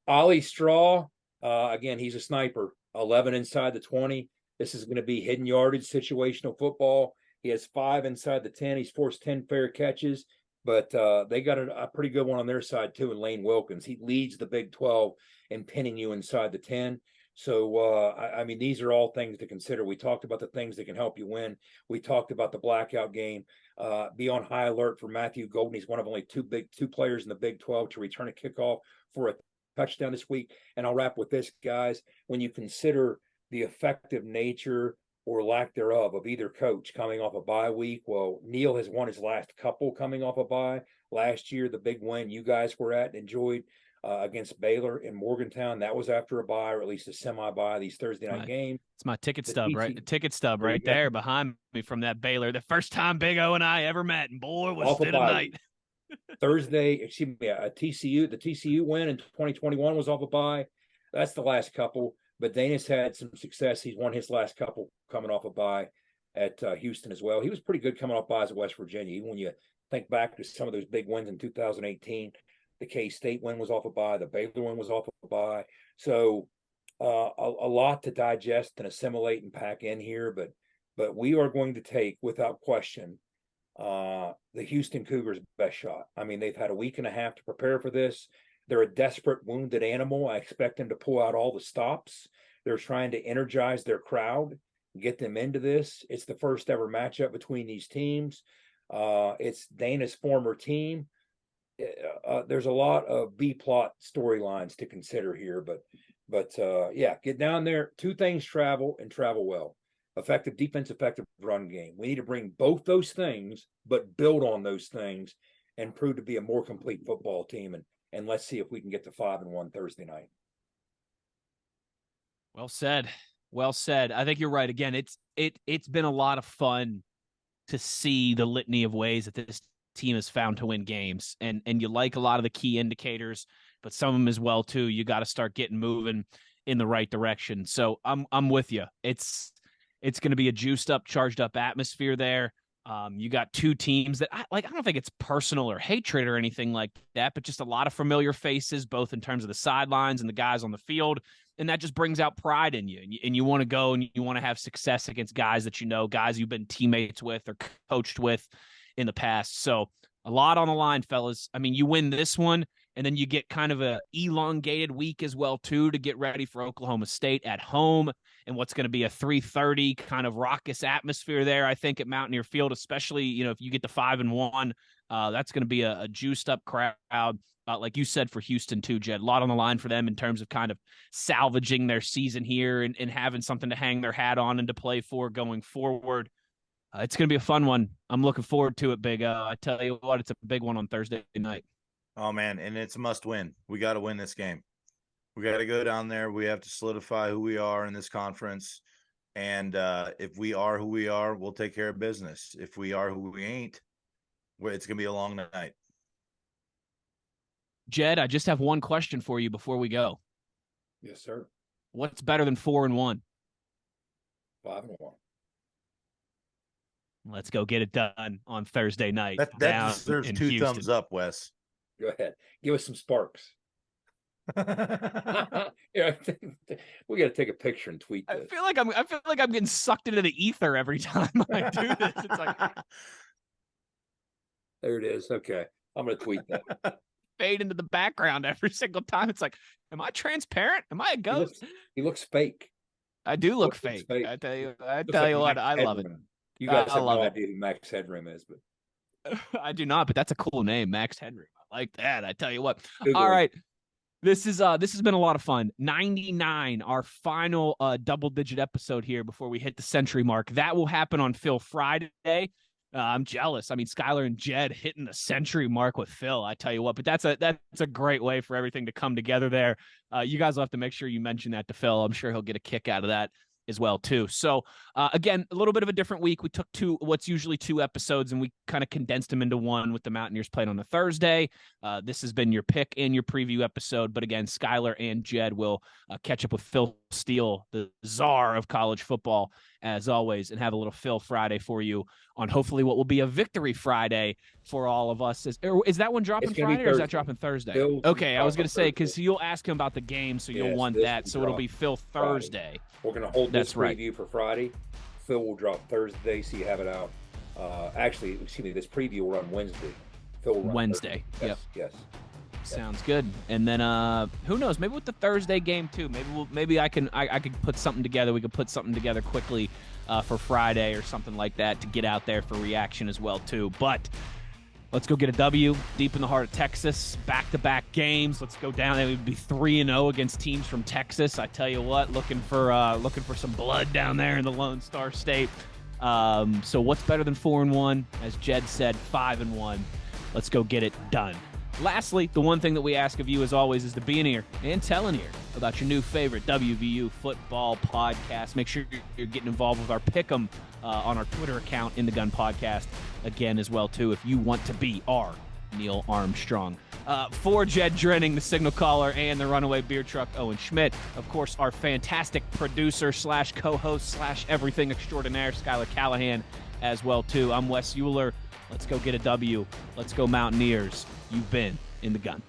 Ollie Straw, again, he's a sniper. 11 inside the 20. This is going to be hidden yardage situational football. He has 5 inside the 10. He's forced 10 fair catches, but they got a pretty good one on their side too in Lane Wilkins. He leads the Big 12 in pinning you inside the 10. So, I mean, these are all things to consider. We talked about the things that can help you win. We talked about the blackout game. Be on high alert for Matthew Golden. He's one of only two players in the Big 12 to return a kickoff for a touchdown this week. And I'll wrap with this, guys. When you consider the effective nature or lack thereof of either coach coming off a bye week, well, Neil has won his last couple coming off a bye. Last year, the big win you guys were at and enjoyed against Baylor in Morgantown, that was after a bye, or at least a semi-bye, these Thursday night games. It's my ticket stub, right? The ticket stub right there behind me from that Baylor. The first time Big O and I ever met, and boy, was it a night. Thursday, excuse me, the TCU win in 2021 was off a bye. That's the last couple. But Dana's had some success. He's won his last couple coming off a bye at Houston as well. He was pretty good coming off buys at West Virginia. Even when you think back to some of those big wins in 2018, the K-State win was off a bye. The Baylor win was off a bye. So a lot to digest and assimilate and pack in here. But we are going to take, without question, the Houston Cougars' best shot. I mean, they've had a week and a half to prepare for this. They're a desperate, wounded animal. I expect them to pull out all the stops. They're trying to energize their crowd, get them into this. It's the first ever matchup between these teams. It's Dana's former team. There's a lot of B-plot storylines to consider here, but yeah, get down there. Two things: travel and travel well. Effective defense, effective run game. We need to bring both those things, but build on those things and prove to be a more complete football team. And let's see if we can get to 5-1 Thursday night. Well said. Well said. I think you're right. Again, it's been a lot of fun to see the litany of ways that this team has found to win games. And you like a lot of the key indicators, but some of them as well too. You got to start getting moving in the right direction. So I'm with you. It's going to be a juiced up, charged up atmosphere there. You got two teams that I don't think it's personal or hatred or anything like that, but just a lot of familiar faces, both in terms of the sidelines and the guys on the field. And that just brings out pride in you. And you want to go and you want to have success against guys that you know, guys you've been teammates with or coached with in the past. So a lot on the line, fellas. I mean, you win this one, and then you get kind of a elongated week as well, too, to get ready for Oklahoma State at home and what's going to be a 3:30 kind of raucous atmosphere there, I think, at Mountaineer Field, especially, if you get to 5-1, that's going to be a juiced up crowd. Like you said, for Houston too, Jed, a lot on the line for them in terms of kind of salvaging their season here and having something to hang their hat on and to play for going forward. It's going to be a fun one. I'm looking forward to it, Big O. I tell you what, it's a big one on Thursday night. Oh, man, and it's a must-win. We got to win this game. We got to go down there. We have to solidify who we are in this conference. And if we are who we are, we'll take care of business. If we are who we ain't, it's going to be a long night. Jed, I just have one question for you before we go. Yes, sir. What's better than 4-1? 5-1. Let's go get it done on Thursday night. That down deserves in 2 Houston. thumbs up, Wes. Go ahead. Give us some sparks. Yeah, we got to take a picture and tweet I this. feel like I'm getting sucked into the ether every time I do this. It's like There it is. Okay. I'm going to tweet that. fade into the background every single time. It's like, am I transparent? Am I a ghost? He looks fake. I do look looks fake. fake. I tell you Looks what, Max I love it. Headroom. You guys I have love no it. idea who Max Headroom is, but I do not, but that's a cool name, Max Headroom. I like that. I tell you what. Google All it. right. This has been a lot of fun. 99, our final double-digit episode here before we hit the century mark. That will happen on Phil Friday. I'm jealous. I mean, Skylar and Jed hitting the century mark with Phil. I tell you what, but that's a great way for everything to come together there. You guys will have to make sure you mention that to Phil. I'm sure he'll get a kick out of that as well too. So again, a little bit of a different week. We took what's usually 2 episodes and we kind of condensed them into one with the Mountaineers playing on a Thursday. This has been your pick and your preview episode. But again, Skylar and Jed will catch up with Phil Steele, the czar of college football, as always, and have a little Phil Friday for you on hopefully what will be a victory Friday for all of us. Is that one dropping Friday or is that dropping Thursday? Phil's Okay, I was going to say, because Thursday. you'll ask him about the game, so you'll Yes, want this that. will So it'll drop be Phil Friday. Thursday. We're going to hold That's this right. preview for Friday. Phil will drop Thursday, so you have it out. This preview will run Wednesday. Phil will run Wednesday. Thursday. Yep. Yes. Sounds good. And then who knows? Maybe with the Thursday game too. Maybe I could put something together. We could put something together quickly for Friday or something like that to get out there for reaction as well too. But let's go get a W deep in the heart of Texas. Back-to-back games. Let's go down there. We'd be 3-0 against teams from Texas. I tell you what, looking for some blood down there in the Lone Star State. So what's better than 4-1? As Jed said, 5-1. Let's go get it done. Lastly, the one thing that we ask of you, as always, is to be an ear and tell an ear about your new favorite WVU football podcast. Make sure you're getting involved with our Pick'em on our Twitter account, In the Gun Podcast, again as well, too, if you want to be our Neil Armstrong. For Jed Drenning, the signal caller, and the runaway beer truck, Owen Schmidt. Of course, our fantastic producer / co-host / everything extraordinaire, Skylar Callahan, as well, too. I'm Wes Euler. Let's go get a W. Let's go Mountaineers. You've been In the Gun.